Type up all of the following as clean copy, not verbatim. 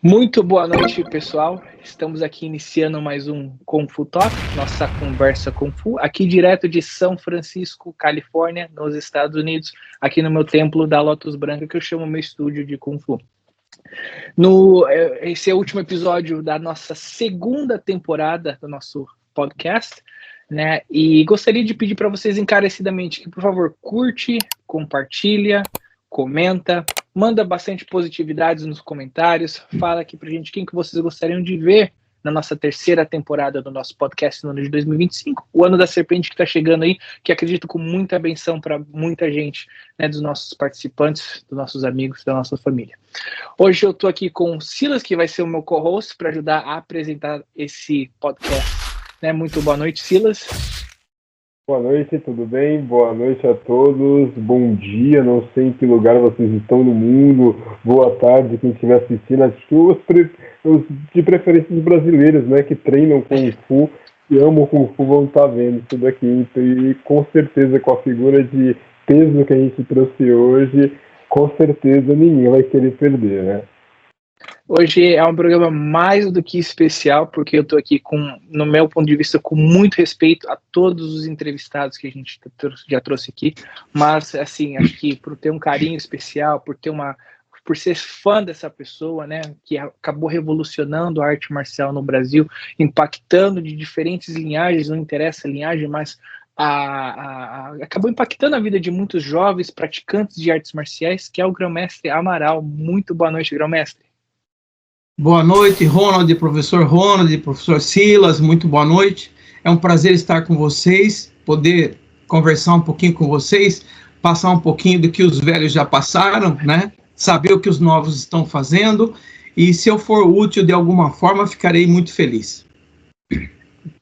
Muito boa noite, pessoal. Estamos aqui iniciando mais um Kung Fu Talk, nossa conversa Kung Fu, aqui direto de São Francisco, Califórnia, nos Estados Unidos, aqui no meu templo da Lotus Branca, que eu chamo meu estúdio de Kung Fu. Esse é o último episódio da nossa segunda temporada do nosso podcast, né? E gostaria de pedir para vocês encarecidamente que, por favor, curte, compartilha, comenta, manda bastante positividades nos comentários, fala aqui pra gente quem que vocês gostariam de ver na nossa terceira temporada do nosso podcast no ano de 2025, o ano da serpente que está chegando aí, que acredito com muita benção para muita gente, né, dos nossos participantes, dos nossos amigos, da nossa família. Hoje eu estou aqui com o Silas, que vai ser o meu co-host para ajudar a apresentar esse podcast. Né? Muito boa noite, Silas. Boa noite, tudo bem? Boa noite a todos, bom dia, não sei em que lugar vocês estão no mundo, boa tarde quem estiver assistindo, acho que os de preferência os brasileiros, né, que treinam Kung Fu e amam Kung Fu vão estar vendo tudo aqui, e com certeza com a figura de peso que a gente trouxe hoje, com certeza ninguém vai querer perder, né? Hoje é um programa mais do que especial, porque eu estou aqui no meu ponto de vista, com muito respeito a todos os entrevistados que a gente já trouxe aqui, mas, assim, acho que por ter um carinho especial, por ser fã dessa pessoa, né, que acabou revolucionando a arte marcial no Brasil, impactando de diferentes linhagens, não interessa a linhagem, mas acabou impactando a vida de muitos jovens praticantes de artes marciais, que é o Grão-Mestre Amaral. Muito boa noite, Grão-Mestre. Boa noite, professor Silas, muito boa noite. É um prazer estar com vocês, poder conversar um pouquinho com vocês, passar um pouquinho do que os velhos já passaram, né? Saber o que os novos estão fazendo, e se eu for útil de alguma forma, ficarei muito feliz.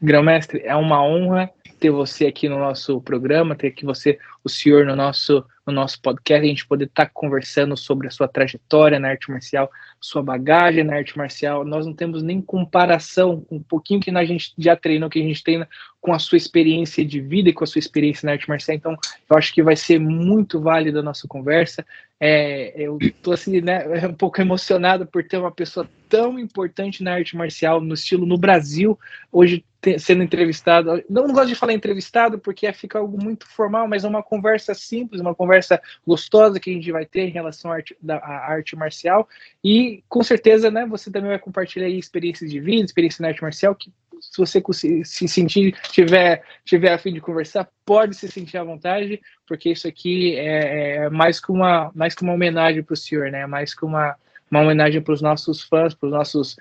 Grão-Mestre, é uma honra ter você aqui no nosso programa, ter aqui o senhor no nosso podcast, a gente poder estar conversando sobre a sua trajetória na arte marcial, sua bagagem na arte marcial. Nós não temos nem comparação com um pouquinho que a gente já treinou, que a gente treina, com a sua experiência de vida e com a sua experiência na arte marcial. Então, eu acho que vai ser muito válida a nossa conversa. Eu estou assim, né, um pouco emocionado por ter uma pessoa tão importante na arte marcial, no estilo no Brasil, hoje sendo entrevistado. Não gosto de falar entrevistado porque fica algo muito formal, mas é uma conversa simples, uma conversa gostosa que a gente vai ter em relação à arte marcial. E com certeza, né, você também vai compartilhar aí experiências de vida, experiência na arte marcial, que se você se sentir, tiver a fim de conversar, pode se sentir à vontade, porque isso aqui é mais que uma homenagem para o senhor, né? Mais que uma homenagem para os nossos fãs, para os nossos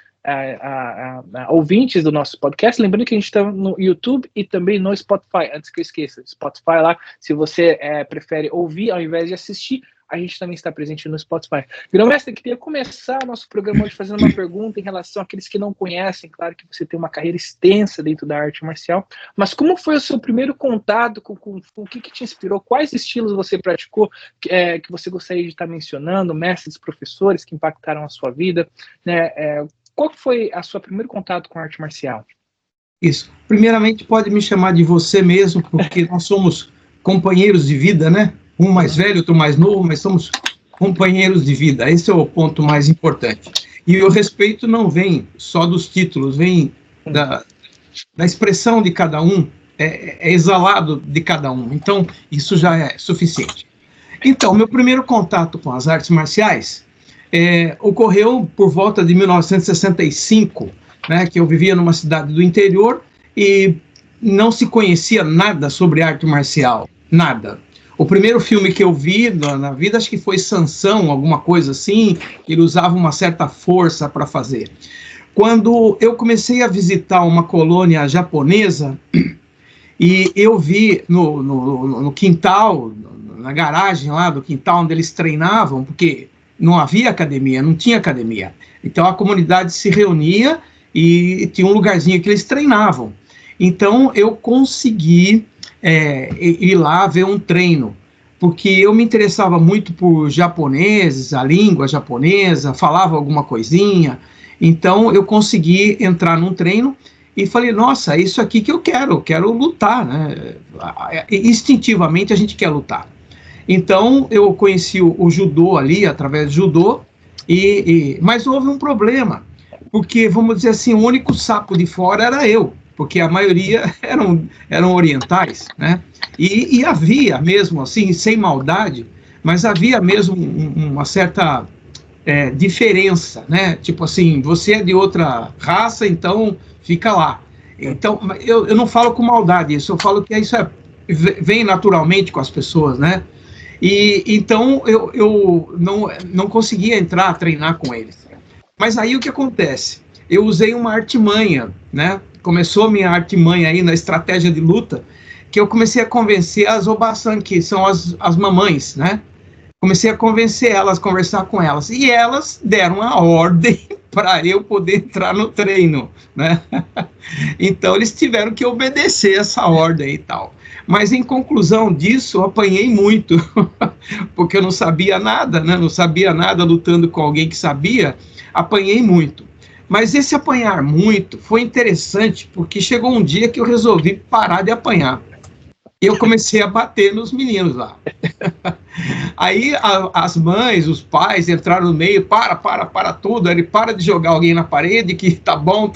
ouvintes do nosso podcast. Lembrando que a gente está no YouTube e também no Spotify, antes que eu esqueça. Spotify lá, se você prefere ouvir ao invés de assistir, a gente também está presente no Spotify. Grão-Mestre, queria começar o nosso programa hoje fazendo uma pergunta em relação àqueles que não conhecem. Claro que você tem uma carreira extensa dentro da arte marcial, mas como foi o seu primeiro contato com Kung Fu? O que te inspirou? Quais estilos você praticou que você gostaria de estar mencionando? Mestres, professores que impactaram a sua vida? Né? Qual foi o seu primeiro contato com a arte marcial? Isso. Primeiramente, pode me chamar de você mesmo, porque nós somos companheiros de vida, né? Um mais velho, outro mais novo, mas somos companheiros de vida. Esse é o ponto mais importante. E o respeito não vem só dos títulos, vem da expressão de cada um, é exalado de cada um. Então, isso já é suficiente. Então, meu primeiro contato com as artes marciais ocorreu por volta de 1965, né, que eu vivia numa cidade do interior e não se conhecia nada sobre arte marcial, nada. O primeiro filme que eu vi na vida, acho que foi Sansão, alguma coisa assim, ele usava uma certa força para fazer. Quando eu comecei a visitar uma colônia japonesa, e eu vi no quintal, na garagem lá do quintal onde eles treinavam, porque não havia academia, não tinha academia. Então a comunidade se reunia e tinha um lugarzinho que eles treinavam. Então eu consegui ir lá ver um treino, porque eu me interessava muito por japoneses, a língua japonesa, falava alguma coisinha, então eu consegui entrar num treino e falei, nossa, é isso aqui que eu quero lutar, né? Instintivamente a gente quer lutar. Então eu conheci o judô ali, através do judô, Mas houve um problema, porque, vamos dizer assim, o único sapo de fora era eu, porque a maioria eram orientais, né? E havia mesmo, assim, sem maldade, mas havia mesmo uma certa diferença, né? Tipo assim, você é de outra raça, então fica lá. Então, eu não falo com maldade isso, eu falo que isso vem naturalmente com as pessoas, né? E então eu não conseguia entrar, treinar com eles. Mas aí o que acontece? Eu usei uma artimanha, né? Começou a minha artimanha aí na estratégia de luta, que eu comecei a convencer as Obasan, que são as mamães, né? Comecei a convencer elas, conversar com elas, e elas deram a ordem para eu poder entrar no treino, né? Então eles tiveram que obedecer essa ordem e tal. Mas em conclusão disso, eu apanhei muito, porque eu não sabia nada, né? Não sabia nada lutando com alguém que sabia, apanhei muito. Mas esse apanhar muito foi interessante, porque chegou um dia que eu resolvi parar de apanhar. E eu comecei a bater nos meninos lá. Aí as mães, os pais entraram no meio, para tudo, ele para de jogar alguém na parede, que tá bom,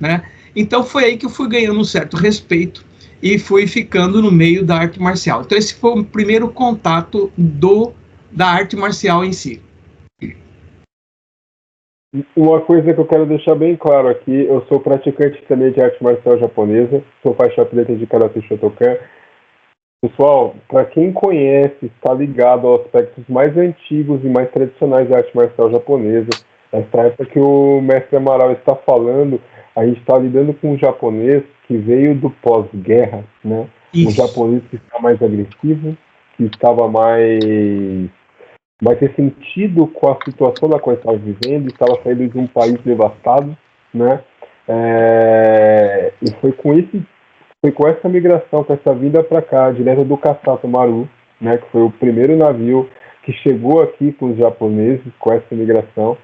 né? Então foi aí que eu fui ganhando um certo respeito e fui ficando no meio da arte marcial. Então esse foi o primeiro contato da arte marcial em si. Uma coisa que eu quero deixar bem claro aqui, eu sou praticante também de arte marcial japonesa, sou faixa preta de Karate Shotokan. Pessoal, para quem conhece, está ligado aos aspectos mais antigos e mais tradicionais da arte marcial japonesa, essa época que o mestre Amaral está falando, a gente está lidando com um japonês que veio do pós-guerra, né? Um japonês que está mais agressivo, que estava mais ter sentido com a situação da qual estava vivendo, estava saindo de um país devastado, né? E foi com essa migração, com essa vinda para cá, direto do Kasato Maru, né, que foi o primeiro navio que chegou aqui com os japoneses, com essa migração,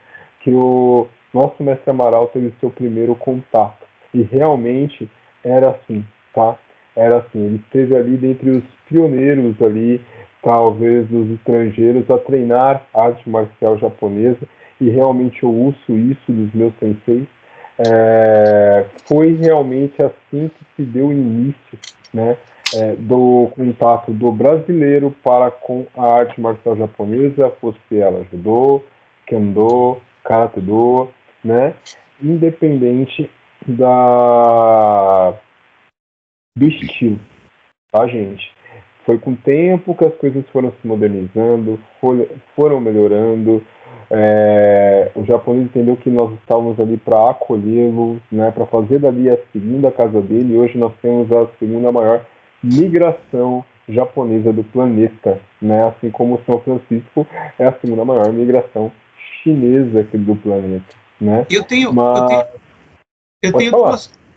que o nosso mestre Amaral teve seu primeiro contato. E realmente era assim, tá? Era assim, ele esteve ali dentre os pioneiros ali, talvez dos estrangeiros, a treinar arte marcial japonesa, e realmente eu uso isso dos meus senseis. Foi realmente assim que se deu o início, né, do contato do brasileiro para com a arte marcial japonesa, fosse ela judô, kendo, karate-do, né, independente do estilo, tá, gente? Foi com o tempo que as coisas foram se modernizando, foram melhorando. O japonês entendeu que nós estávamos ali para acolhê-lo, né, para fazer dali a segunda casa dele, e hoje nós temos a segunda maior migração japonesa do planeta, né, assim como São Francisco é a segunda maior migração chinesa aqui do planeta, né?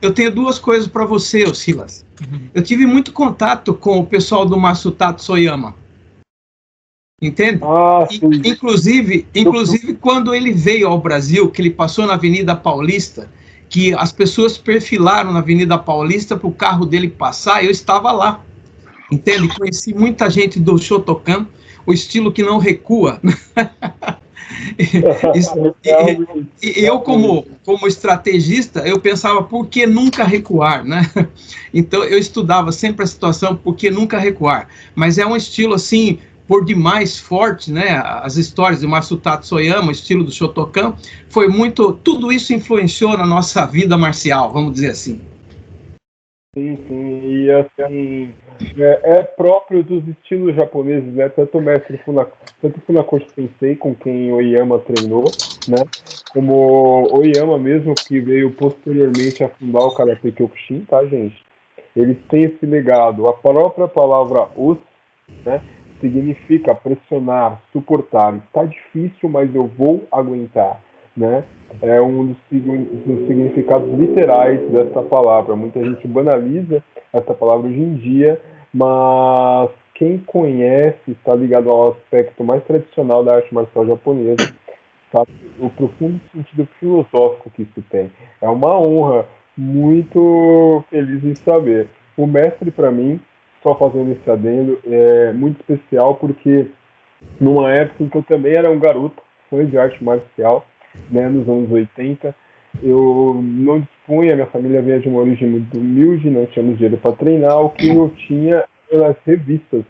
Eu tenho duas coisas para você, Silas. Eu tive muito contato com o pessoal do Masutatsu Soyama. Entende? Inclusive, quando ele veio ao Brasil, que ele passou na Avenida Paulista, que as pessoas perfilaram na Avenida Paulista para o carro dele passar, eu estava lá. Entende? Conheci muita gente do Shotokan, o estilo que não recua. E eu, como estrategista, eu pensava, por que nunca recuar, né? Então, eu estudava sempre a situação, por que nunca recuar? Mas é um estilo, assim, por demais forte, né? As histórias de Masutatsu Soyama, o estilo do Shotokan, foi muito... Tudo isso influenciou na nossa vida marcial, vamos dizer assim. Sim, e assim, é próprio dos estilos japoneses, né? Tanto o mestre Funakoshi Sensei, com quem o Oyama treinou, né? Como o Oyama mesmo, que veio posteriormente a fundar o Karate Kyokushin, tá, gente? Eles têm esse legado. A própria palavra os, né, significa pressionar, suportar. Está difícil, mas eu vou aguentar, né? É um dos significados literais dessa palavra. Muita gente banaliza essa palavra hoje em dia, mas quem conhece, está ligado ao aspecto mais tradicional da arte marcial japonesa, sabe o profundo sentido filosófico que isso tem. É uma honra, muito feliz em saber. O mestre, para mim, só fazendo esse adendo, é muito especial, porque numa época em que eu também era um garoto, fã de arte marcial, né, nos anos 80. Eu não dispunha, minha família vinha de uma origem muito humilde, não tínhamos dinheiro para treinar, o que eu tinha eram as revistas.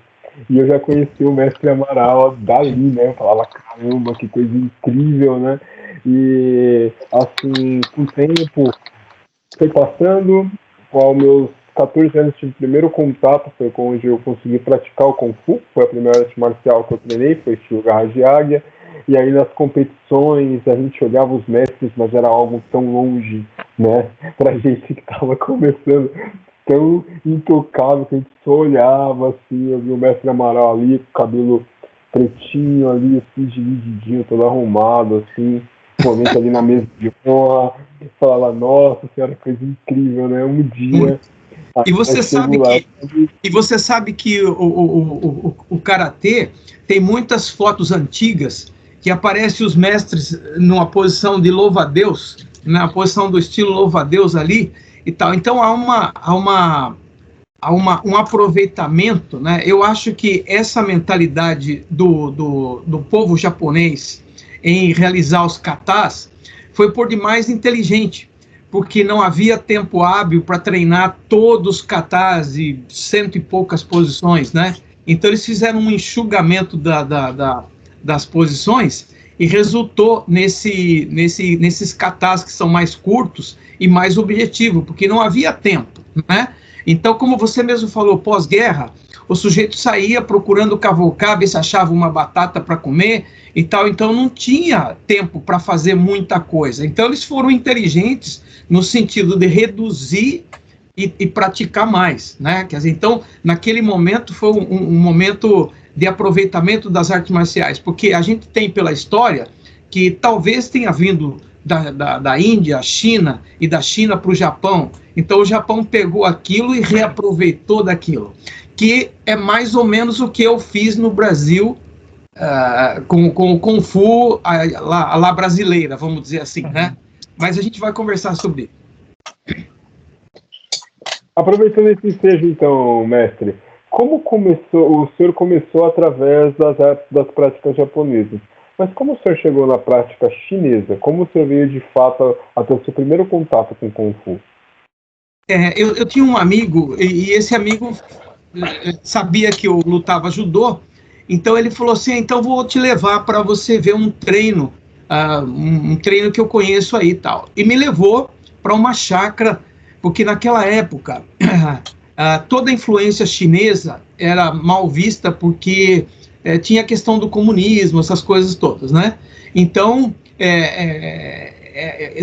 E eu já conheci o mestre Amaral dali, né? Eu falava, caramba, que coisa incrível, né? E, assim, com o tempo foi passando, aos meus 14 anos tive o primeiro contato, foi onde eu consegui praticar o Kung Fu, foi a primeira arte marcial que eu treinei, foi estilo Garra de Águia. E aí nas competições a gente olhava os mestres, mas era algo tão longe, né? Pra gente que estava começando, tão intocável, que a gente só olhava, assim, eu vi o mestre Amaral ali, com o cabelo pretinho ali, assim, divididinho, todo arrumado, assim, momento ali na mesa de honra, falava, nossa senhora, coisa incrível, né? Um dia... E você sabe que o karatê tem muitas fotos antigas que aparecem os mestres numa posição de louva-a-Deus, na posição do estilo louva-a-Deus ali e tal. Então há um aproveitamento, né? Eu acho que essa mentalidade do povo japonês em realizar os katas foi por demais inteligente, porque não havia tempo hábil para treinar todos os katas de 100 e poucas posições, né? Então eles fizeram um enxugamento das posições e resultou nesses katas que são mais curtos e mais objetivos, porque não havia tempo, né? Então, como você mesmo falou, pós-guerra, o sujeito saía procurando cavalcar, ver se achava uma batata para comer e tal, então não tinha tempo para fazer muita coisa. Então eles foram inteligentes no sentido de reduzir e praticar mais, né? Quer dizer, então, naquele momento foi um momento de aproveitamento das artes marciais, porque a gente tem pela história que talvez tenha vindo da Índia, China, e da China para o Japão. Então o Japão pegou aquilo e reaproveitou daquilo, que é mais ou menos o que eu fiz no Brasil com o Kung Fu a lá brasileira, vamos dizer assim, né? Mas a gente vai conversar sobre isso. Aproveitando esse ensejo, então, mestre, como o senhor começou através das práticas japonesas, mas como o senhor chegou na prática chinesa? Como o senhor veio de fato até o seu primeiro contato com Kung Fu? Eu tinha um amigo, e esse amigo sabia que eu lutava judô, então ele falou assim, então vou te levar para você ver um treino, um treino que eu conheço aí e tal. E me levou para uma chácara, porque naquela época toda a influência chinesa era mal vista porque tinha a questão do comunismo, essas coisas todas, né? Então,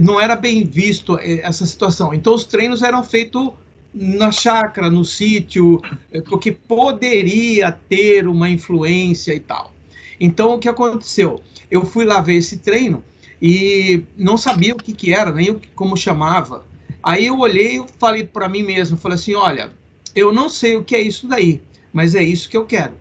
não era bem visto essa situação. Então, os treinos eram feitos na chácara, no sítio, porque poderia ter uma influência e tal. Então, o que aconteceu? Eu fui lá ver esse treino e não sabia o que era, nem como chamava. Aí eu olhei e falei para mim mesmo, falei assim, olha, eu não sei o que é isso daí, mas é isso que eu quero.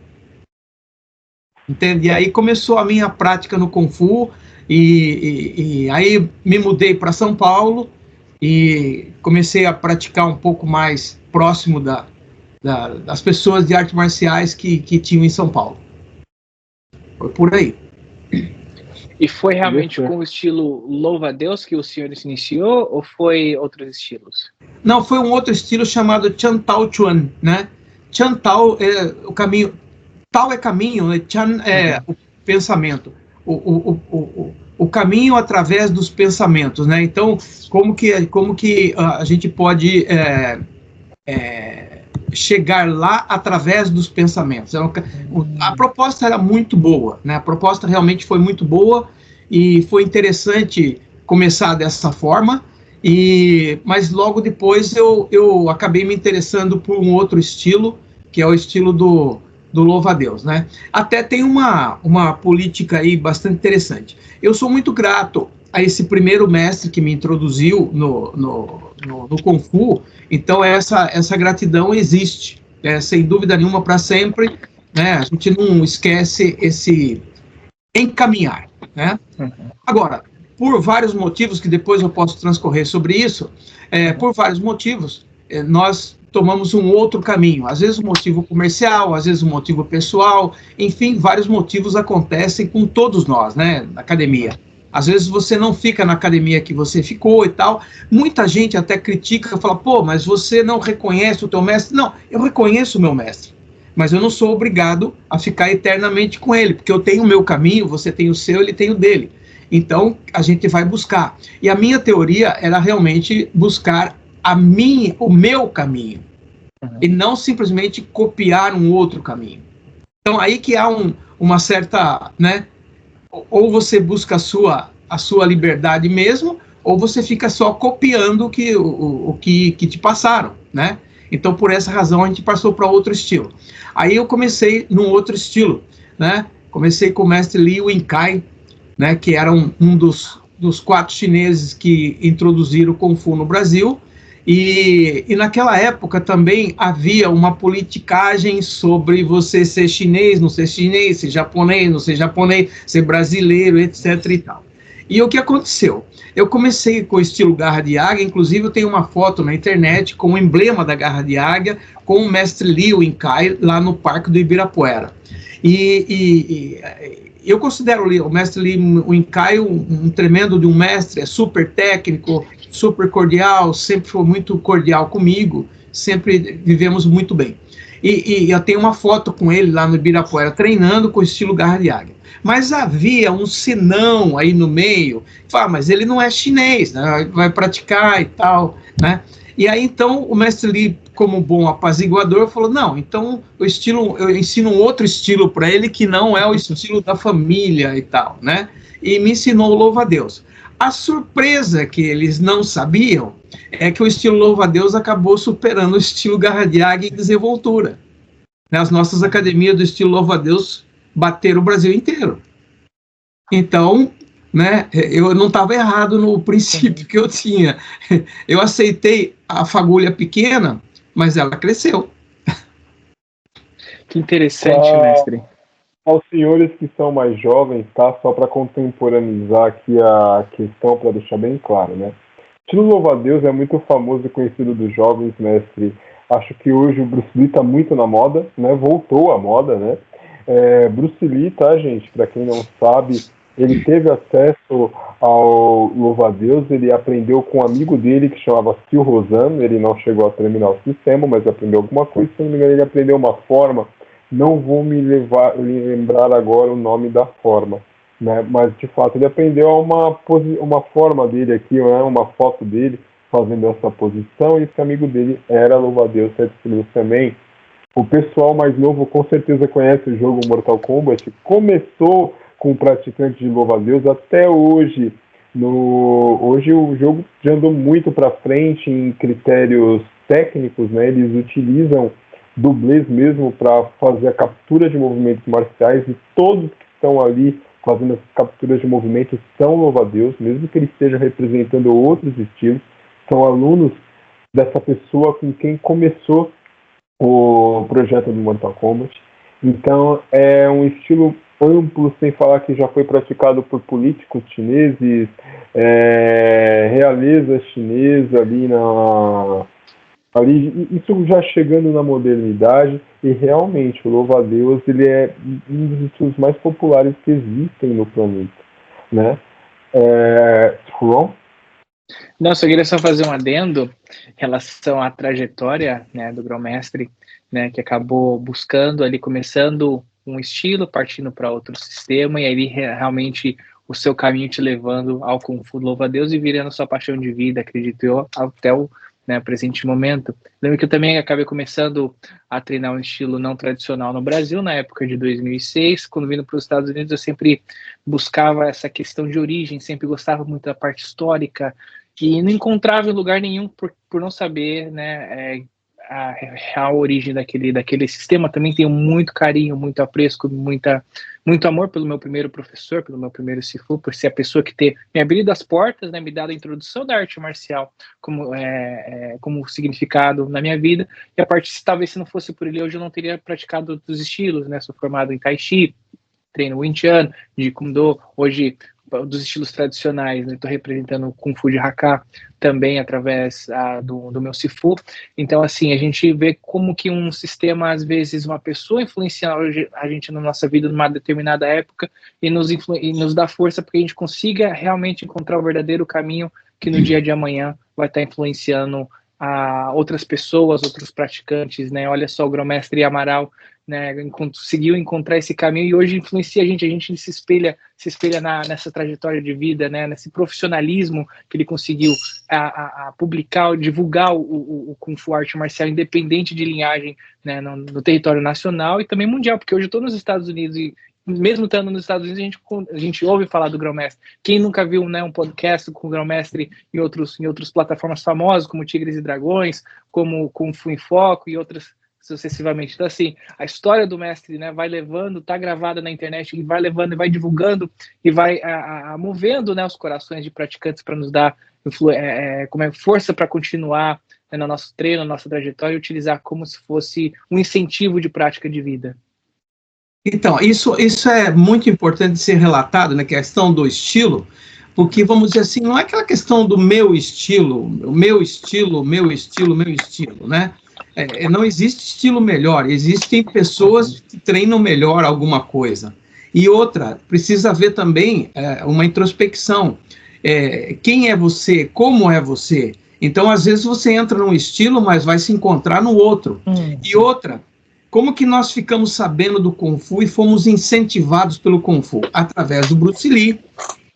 Entende? E aí começou a minha prática no Kung Fu, e aí me mudei para São Paulo e comecei a praticar um pouco mais próximo das pessoas de artes marciais que tinham em São Paulo. Foi por aí. E foi realmente com o estilo louva-a-Deus que o senhor se iniciou, ou foi outros estilos? Não, foi um outro estilo chamado Chan Tao Chuan, né? Chan Tao é o caminho, Tao é caminho, né? Chan é o pensamento, o caminho através dos pensamentos, né? Então, como que a gente pode chegar lá através dos pensamentos? A proposta era muito boa, né? A proposta realmente foi muito boa e foi interessante começar dessa forma, mas logo depois eu acabei me interessando por um outro estilo, que é o estilo do louva-a-Deus, né? Até tem uma política aí bastante interessante. Eu sou muito grato a esse primeiro mestre que me introduziu no Kung Fu, então essa gratidão existe, sem dúvida nenhuma, para sempre, né? A gente não esquece esse encaminhar, né? Agora, por vários motivos, que depois eu posso transcorrer sobre isso, por vários motivos, nós tomamos um outro caminho. Às vezes um motivo comercial, às vezes um motivo pessoal, enfim, vários motivos acontecem com todos nós, né, na academia. Às vezes você não fica na academia que você ficou e tal. Muita gente até critica, fala, pô, mas você não reconhece o teu mestre? Não, eu reconheço o meu mestre, mas eu não sou obrigado a ficar eternamente com ele, porque eu tenho o meu caminho, você tem o seu, ele tem o dele. Então, a gente vai buscar. E a minha teoria era realmente buscar o meu caminho, e não simplesmente copiar um outro caminho. Então, aí que há uma certa, né, ou você busca a sua liberdade mesmo, ou você fica só copiando o que te passaram, né? Então, por essa razão, a gente passou para outro estilo. Aí eu comecei num outro estilo, né? Comecei com o mestre Li Wenkai, né, que era um dos 4 chineses que introduziram o Kung Fu no Brasil, e naquela época também havia uma politicagem sobre você ser chinês, não ser chinês, ser japonês, não ser japonês, ser brasileiro, etc. e tal. E o que aconteceu? Eu comecei com o estilo Garra de Águia, inclusive eu tenho uma foto na internet com o emblema da Garra de Águia, com o mestre Li Wenkai, lá no Parque do Ibirapuera. E eu considero o mestre Li Wenkai um tremendo de um mestre, é super técnico, super cordial, sempre foi muito cordial comigo, sempre vivemos muito bem. E eu tenho uma foto com ele lá no Ibirapuera, treinando com o estilo Garra de Águia. Mas havia um senão aí no meio, mas ele não é chinês, né? Vai praticar e tal, né? E aí, então, o mestre Li, como bom apaziguador, falou, não, então eu ensino um outro estilo para ele, que não é o estilo da família e tal, né? E me ensinou o louva-a-Deus. A surpresa que eles não sabiam é que o estilo louva-a-Deus acabou superando o estilo Garra de Águia em desenvoltura. As nossas academias do estilo louva-a-Deus bateram o Brasil inteiro. Então, né, eu não estava errado no princípio que eu tinha. Eu aceitei a fagulha pequena, mas ela cresceu. Que interessante, mestre. Aos senhores que são mais jovens, tá? Só para contemporaneizar aqui a questão, para deixar bem claro, né? O estilo louva-a-Deus é muito famoso e conhecido dos jovens, mestre. Acho que hoje o Bruce Lee está muito na moda, né? Voltou à moda, né? Bruce Lee, tá, gente? Para quem não sabe, ele teve acesso ao louva-a-Deus, ele aprendeu com um amigo dele que chamava Phil Rosano, ele não chegou a terminar o sistema, mas aprendeu alguma coisa, se não me engano ele aprendeu uma forma, não vou me lembrar agora o nome da forma, né? Mas de fato ele aprendeu uma forma dele aqui, né? Uma foto dele fazendo essa posição, e esse amigo dele era louva-a-Deus 7 quilos também. O pessoal mais novo com certeza conhece o jogo Mortal Kombat, começou com o praticante de louva-a-Deus até hoje. Hoje o jogo já andou muito para frente em critérios técnicos, né? Eles utilizam dublês mesmo para fazer a captura de movimentos marciais, e todos que estão ali fazendo essas capturas de movimentos são louva-a-Deus, mesmo que eles estejam representando outros estilos, são alunos dessa pessoa com quem começou o projeto do Mortal Kombat. Então é um estilo amplo, sem falar que já foi praticado por políticos chineses, realeza chinesa isso já chegando na modernidade, e realmente o louva-a-Deus ele é um dos estilos mais populares que existem no planeta, né? João? Não, só queria fazer um adendo em relação à trajetória, né, do grão-mestre, né, que acabou buscando ali, começando um estilo, partindo para outro sistema, e aí realmente o seu caminho te levando ao Kung Fu louva-a-Deus e virando sua paixão de vida, acredito eu, até o presente momento. Lembro que eu também acabei começando a treinar um estilo não tradicional no Brasil, na época de 2006, quando vindo para os Estados Unidos eu sempre buscava essa questão de origem, sempre gostava muito da parte histórica, e não encontrava em lugar nenhum por não saber, né, a real origem daquele sistema. Também tenho muito carinho, muito apreço, muito amor pelo meu primeiro professor, pelo meu primeiro Sifu, por ser a pessoa que me abriu as portas, né, me dado a introdução da arte marcial como significado na minha vida, e a partir, talvez se não fosse por ele, hoje eu não teria praticado outros estilos, né, sou formado em Tai Chi, treino Wing Chun, de Kung Do, hoje dos estilos tradicionais, né? Estou representando o Kung Fu de Hakka também através do meu Sifu. Então, assim, a gente vê como que um sistema, às vezes, uma pessoa influencia a gente na nossa vida numa determinada época e nos dá força para que a gente consiga realmente encontrar o verdadeiro caminho que no dia de amanhã vai estar influenciando a outras pessoas, outros praticantes, né? Olha só, o Grão-Mestre Amaral, né, conseguiu encontrar esse caminho e hoje influencia a gente se espelha nessa trajetória de vida, né, nesse profissionalismo que ele conseguiu publicar, divulgar o Kung Fu arte marcial independente de linhagem, né, no território nacional e também mundial, porque hoje eu estou nos Estados Unidos e mesmo estando nos Estados Unidos, a gente ouve falar do Grão-Mestre. Quem nunca viu, né, um podcast com o Grão-Mestre em outras plataformas famosas, como Tigres e Dragões, como Kung Fu em Foco e outras sucessivamente. Então, assim, a história do mestre, né, vai levando, tá gravada na internet, ele vai levando e vai divulgando e vai movendo, né, os corações de praticantes para nos dar força para continuar, né, no nosso treino, na nossa trajetória e utilizar como se fosse um incentivo de prática de vida. Então, isso é muito importante ser relatado, né, que é a questão do estilo, porque, vamos dizer assim, não é aquela questão do meu estilo, né? Não existe estilo melhor, existem pessoas que treinam melhor alguma coisa. E outra, precisa haver também uma introspecção. Quem é você? Como é você? Então, às vezes, você entra num estilo, mas vai se encontrar no outro. E outra, como que nós ficamos sabendo do Kung Fu e fomos incentivados pelo Kung Fu? Através do Bruce Lee.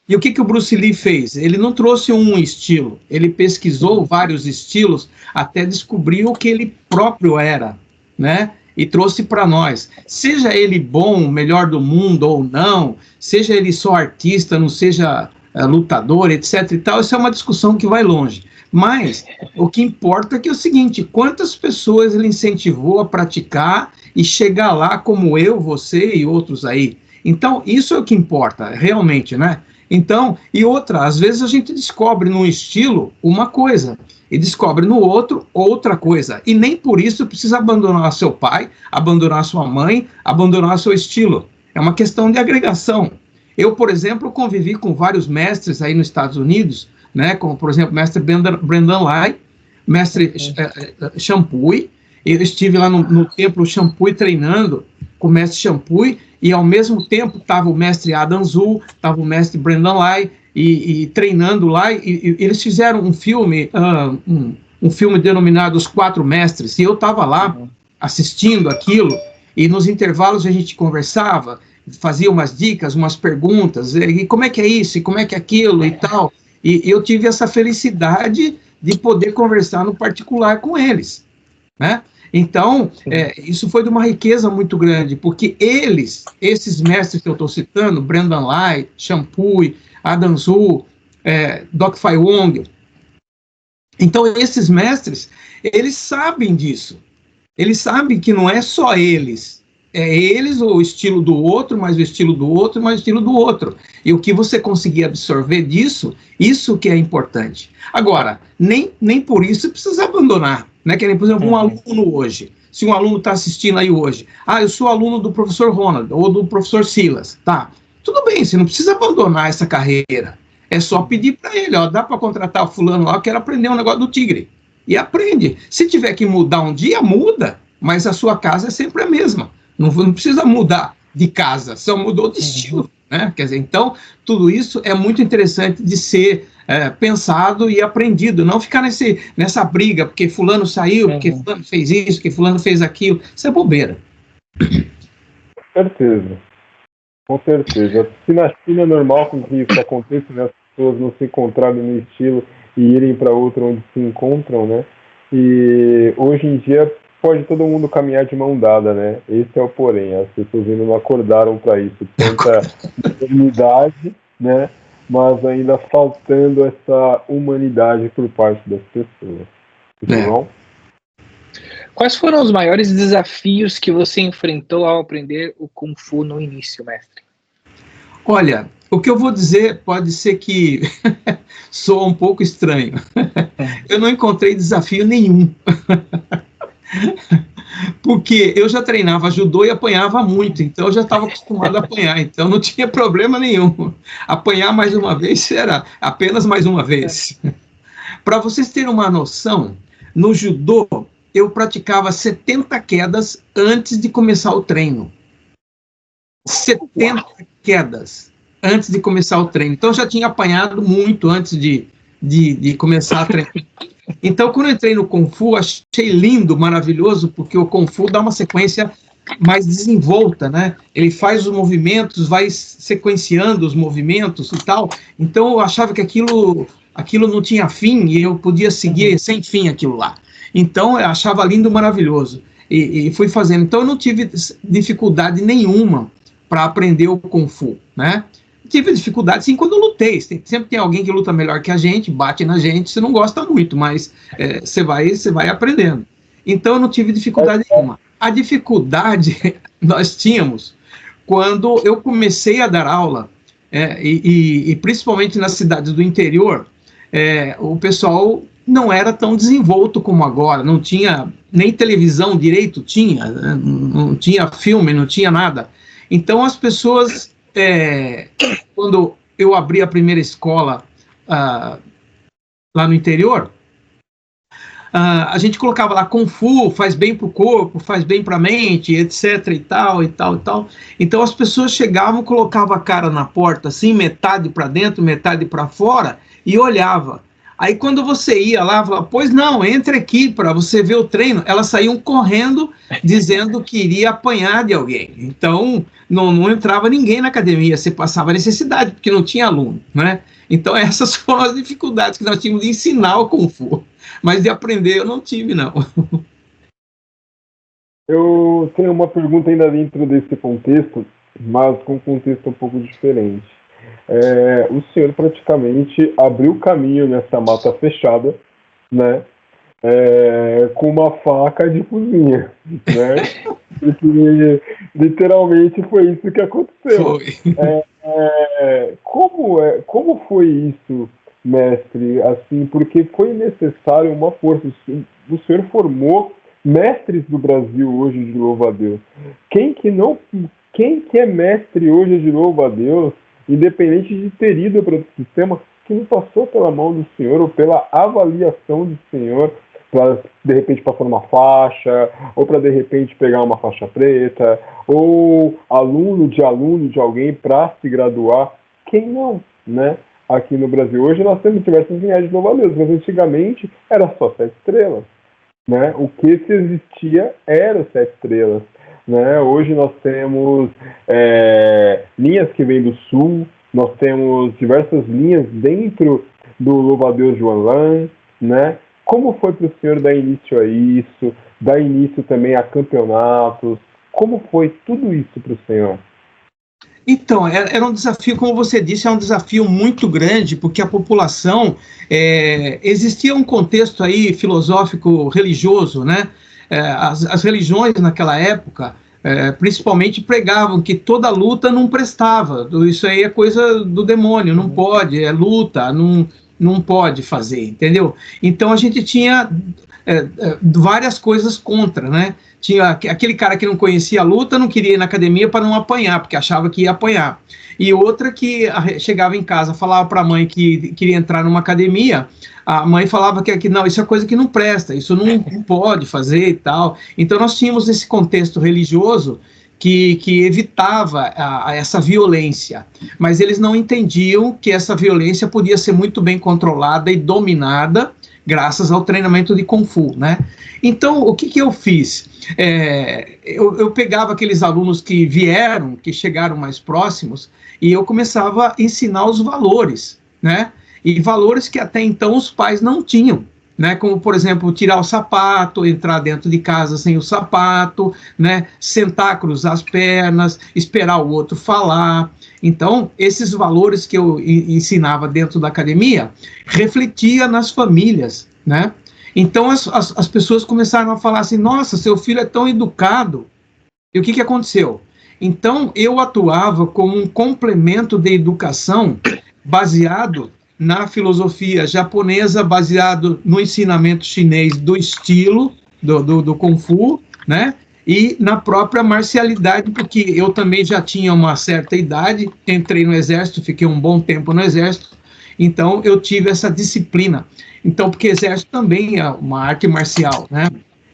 E o que o Bruce Lee fez? Ele não trouxe um estilo, ele pesquisou vários estilos até descobrir o que ele próprio era, né? E trouxe para nós. Seja ele bom, o melhor do mundo ou não, seja ele só artista, não seja lutador, etc e tal, isso é uma discussão que vai longe. Mas o que importa é que é o seguinte, quantas pessoas ele incentivou a praticar e chegar lá como eu, você e outros aí. Então, isso é o que importa, realmente, né? Então, e outra, às vezes a gente descobre num estilo uma coisa e descobre no outro outra coisa. E nem por isso precisa abandonar seu pai, abandonar sua mãe, abandonar seu estilo. É uma questão de agregação. Eu, por exemplo, convivi com vários mestres aí nos Estados Unidos, né, como, por exemplo, o mestre Brendan Lai, mestre Champuy. Eu estive lá no templo Champuy treinando com o mestre Champuy, e ao mesmo tempo estava o mestre Adam Zhu, estava o mestre Brendan Lai, e treinando lá, e eles fizeram um filme, um filme denominado Os Quatro Mestres, e eu estava lá assistindo aquilo, e nos intervalos a gente conversava, fazia umas dicas, umas perguntas, e como é que é isso, e como é que é aquilo, e tal, e eu tive essa felicidade de poder conversar no particular com eles, né? Então, isso foi de uma riqueza muito grande, porque esses mestres que eu estou citando, Brendan Lai, Champuy, Adam Zhu, Doc Fai Wong, então esses mestres, eles sabem disso, eles sabem que não é só eles, eles, o estilo do outro, mais o estilo do outro, mais o estilo do outro, e o que você conseguir absorver disso, isso que é importante. Agora, nem por isso precisa abandonar, né? Que nem, por exemplo, um aluno hoje, se um aluno está assistindo aí hoje, eu sou aluno do professor Ronald, ou do professor Silas, tá? Tudo bem, você não precisa abandonar essa carreira, é só pedir para ele, dá para contratar o fulano lá, eu quero aprender um negócio do tigre, e aprende. Se tiver que mudar um dia, muda, mas a sua casa é sempre a mesma, não precisa mudar de casa, só mudou de estilo, né? Quer dizer, então, tudo isso é muito interessante de ser pensado e aprendido, não ficar nessa briga, porque fulano saiu, porque fulano fez isso, porque fulano fez aquilo, isso é bobeira. Com certeza. Se na China é normal com que isso aconteça, né, as pessoas não se encontrarem no estilo e irem para outro onde se encontram, né, e hoje em dia pode todo mundo caminhar de mão dada, né, esse é o porém, as pessoas ainda não acordaram para isso, tanta unidade, né, mas ainda faltando essa humanidade por parte das pessoas. João? Quais foram os maiores desafios que você enfrentou ao aprender o Kung Fu no início, mestre? Olha, o que eu vou dizer pode ser que soa um pouco estranho. Eu não encontrei desafio nenhum. porque eu já treinava judô e apanhava muito, então eu já estava acostumado a apanhar, então não tinha problema nenhum. Apanhar mais uma vez era apenas mais uma vez. Para vocês terem uma noção, no judô eu praticava 70 quedas antes de começar o treino. 70 quedas antes de começar o treino. Então eu já tinha apanhado muito antes de começar a treinar. Então, quando eu entrei no Kung Fu, achei lindo, maravilhoso, porque o Kung Fu dá uma sequência mais desenvolta, né? Ele faz os movimentos, vai sequenciando os movimentos e tal. Então, eu achava que aquilo não tinha fim e eu podia seguir sem fim aquilo lá. Então, eu achava lindo, maravilhoso. E fui fazendo. Então, eu não tive dificuldade nenhuma para aprender o Kung Fu, né? Tive dificuldade, sim, quando eu lutei. Sempre tem alguém que luta melhor que a gente, bate na gente, você não gosta muito, mas você vai aprendendo. Então, eu não tive dificuldade nenhuma. A dificuldade nós tínhamos quando eu comecei a dar aula, e principalmente nas cidades do interior, o pessoal não era tão desenvolto como agora, não tinha nem televisão direito, não tinha filme, não tinha nada. Então, as pessoas... quando eu abri a primeira escola lá no interior, a gente colocava lá Kung Fu, faz bem para o corpo, faz bem para a mente, etc. e tal, e tal, e tal. Então as pessoas chegavam, colocavam a cara na porta, assim, metade para dentro, metade para fora, e olhava. Aí quando você ia lá, falava, pois não, entre aqui para você ver o treino. Elas saíam correndo, dizendo que iria apanhar de alguém. Então, não entrava ninguém na academia, você passava necessidade, porque não tinha aluno, né? Então, essas foram as dificuldades que nós tínhamos de ensinar o Kung Fu. Mas de aprender eu não tive, não. Eu tenho uma pergunta ainda dentro desse contexto, mas com um contexto um pouco diferente. O senhor praticamente abriu caminho nessa mata fechada, né? Com uma faca de cozinha, né? Porque literalmente foi isso que aconteceu. Como foi isso, mestre? Assim, porque foi necessário uma força. O senhor formou mestres do Brasil hoje de louva-a-Deus. Quem que é mestre hoje de louva-a-Deus, independente de ter ido para o sistema, que não passou pela mão do senhor ou pela avaliação do senhor, para de repente passar uma faixa, ou para de repente pegar uma faixa preta, ou aluno de alguém para se graduar? Quem não, né? Aqui no Brasil hoje nós temos diversas linhagens de louva-a-Deus, mas antigamente era só 7 estrelas, né? O que se existia era 7 estrelas. Né? Hoje nós temos linhas que vêm do sul, nós temos diversas linhas dentro do louva-a-Deus João Lan, né? Como foi para o senhor dar início a isso, dar início também a campeonatos? Como foi tudo isso para o senhor? Então, era um desafio, como você disse, é um desafio muito grande, porque a população, existia um contexto aí filosófico religioso, né? As religiões naquela época, principalmente pregavam que toda luta não prestava, isso aí é coisa do demônio, não pode, é luta, não pode fazer, entendeu? Então a gente tinha várias coisas contra, né? Tinha aquele cara que não conhecia a luta, não queria ir na academia para não apanhar, porque achava que ia apanhar. E outra que chegava em casa, falava para a mãe que queria entrar numa academia, a mãe falava que não, isso é coisa que não presta, isso não pode fazer e tal. Então nós tínhamos esse contexto religioso que evitava essa violência, mas eles não entendiam que essa violência podia ser muito bem controlada e dominada graças ao treinamento de Kung Fu, né? Então, o que eu fiz? Eu pegava aqueles alunos que vieram, que chegaram mais próximos, e eu começava a ensinar os valores, né? E valores que até então os pais não tinham, né? Como, por exemplo, tirar o sapato, entrar dentro de casa sem o sapato, né? Sentar, cruzar as pernas, esperar o outro falar. Então, esses valores que eu ensinava dentro da academia refletia nas famílias, né? Então, as pessoas começaram a falar assim, nossa, seu filho é tão educado. E o que aconteceu? Então, eu atuava como um complemento de educação baseado na filosofia japonesa, baseado no ensinamento chinês do estilo do Kung Fu, né? e na própria marcialidade, porque eu também já tinha uma certa idade, entrei no exército, fiquei um bom tempo no exército, então eu tive essa disciplina. Então, porque exército também é uma arte marcial, né?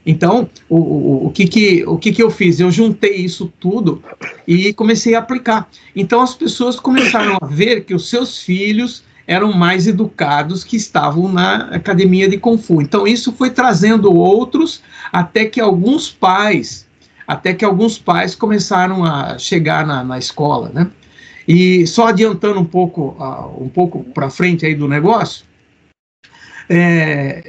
Então, o que eu fiz? Eu juntei isso tudo e comecei a aplicar. Então, as pessoas começaram a ver que os seus filhos eram mais educados que estavam na academia de Kung Fu. Então, isso foi trazendo outros, até que alguns pais começaram a chegar na escola, né? E só adiantando um pouco para frente aí do negócio,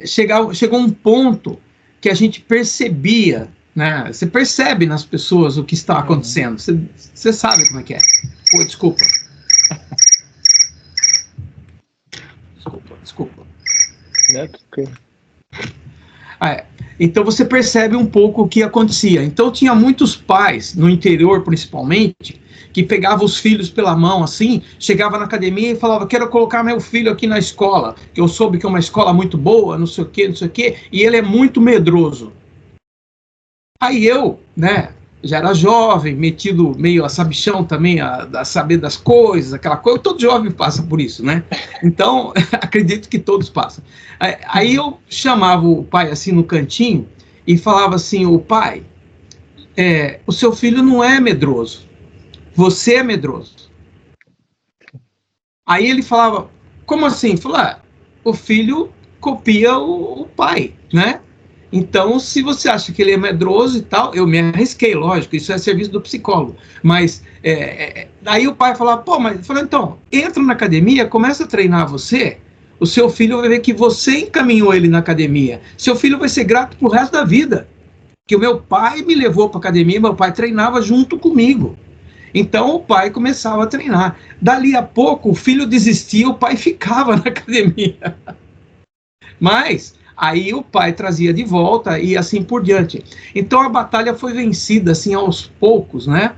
chegou um ponto que a gente percebia, né? Você percebe nas pessoas o que está acontecendo. Você sabe como é que é. Pô, desculpa. Então você percebe um pouco o que acontecia. Então tinha muitos pais, no interior principalmente, que pegavam os filhos pela mão assim, chegava na academia e falava: quero colocar meu filho aqui na escola, que eu soube que é uma escola muito boa, não sei o quê, e ele é muito medroso. Aí eu, né, já era jovem, metido meio a sabichão também, a saber das coisas, aquela coisa, todo jovem passa por isso, né? Então, acredito que todos passam. Aí eu chamava o pai assim no cantinho e falava assim: o pai, o seu filho não é medroso, você é medroso. Aí ele falava: como assim? Falava: o filho copia o pai, né? Então, se você acha que ele é medroso e tal, eu me arrisquei, lógico, isso é serviço do psicólogo. Mas, aí o pai falava: pô, mas, falei, então, entra na academia, começa a treinar você, o seu filho vai ver que você encaminhou ele na academia. Seu filho vai ser grato pro resto da vida. Que o meu pai me levou para a academia, meu pai treinava junto comigo. Então, o pai começava a treinar. Dali a pouco, o filho desistia, o pai ficava na academia. Mas aí o pai trazia de volta e assim por diante. Então a batalha foi vencida assim aos poucos, né?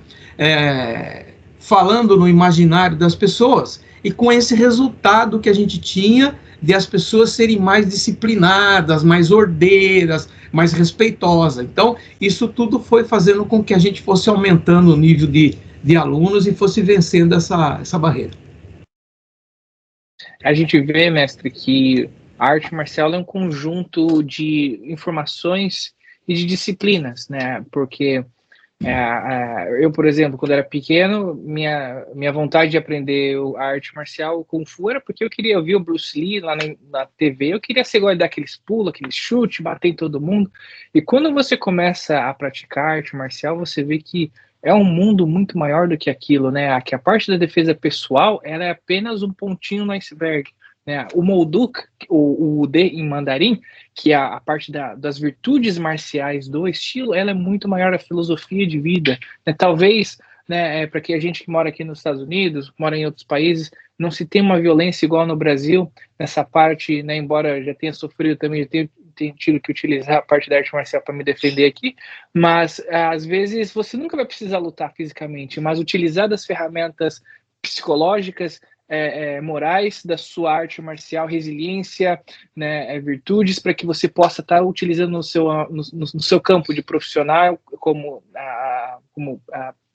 Falando no imaginário das pessoas e com esse resultado que a gente tinha de as pessoas serem mais disciplinadas, mais ordeiras, mais respeitosas. Então isso tudo foi fazendo com que a gente fosse aumentando o nível de alunos e fosse vencendo essa barreira. A gente vê, mestre, que a arte marcial é um conjunto de informações e de disciplinas, né? Porque eu, por exemplo, quando era pequeno, minha vontade de aprender a arte marcial, o Kung Fu, era porque eu queria ouvir o Bruce Lee lá na TV, eu queria ser igual a dar aqueles pulos, aqueles chutes, bater em todo mundo. E quando você começa a praticar arte marcial, você vê que é um mundo muito maior do que aquilo, né? Que a parte da defesa pessoal, ela é apenas um pontinho no iceberg. O Mouduk, o Wudê em mandarim, que é a parte das virtudes marciais do estilo, ela é muito maior a filosofia de vida. Talvez, para que a gente que mora aqui nos Estados Unidos, mora em outros países, não se tenha uma violência igual no Brasil, nessa parte, embora já tenha sofrido também, já tenho tido que utilizar a parte da arte marcial para me defender aqui, mas às vezes você nunca vai precisar lutar fisicamente, mas utilizar das ferramentas psicológicas, morais da sua arte marcial, resiliência, virtudes, para que você possa estar utilizando no seu campo de profissional, como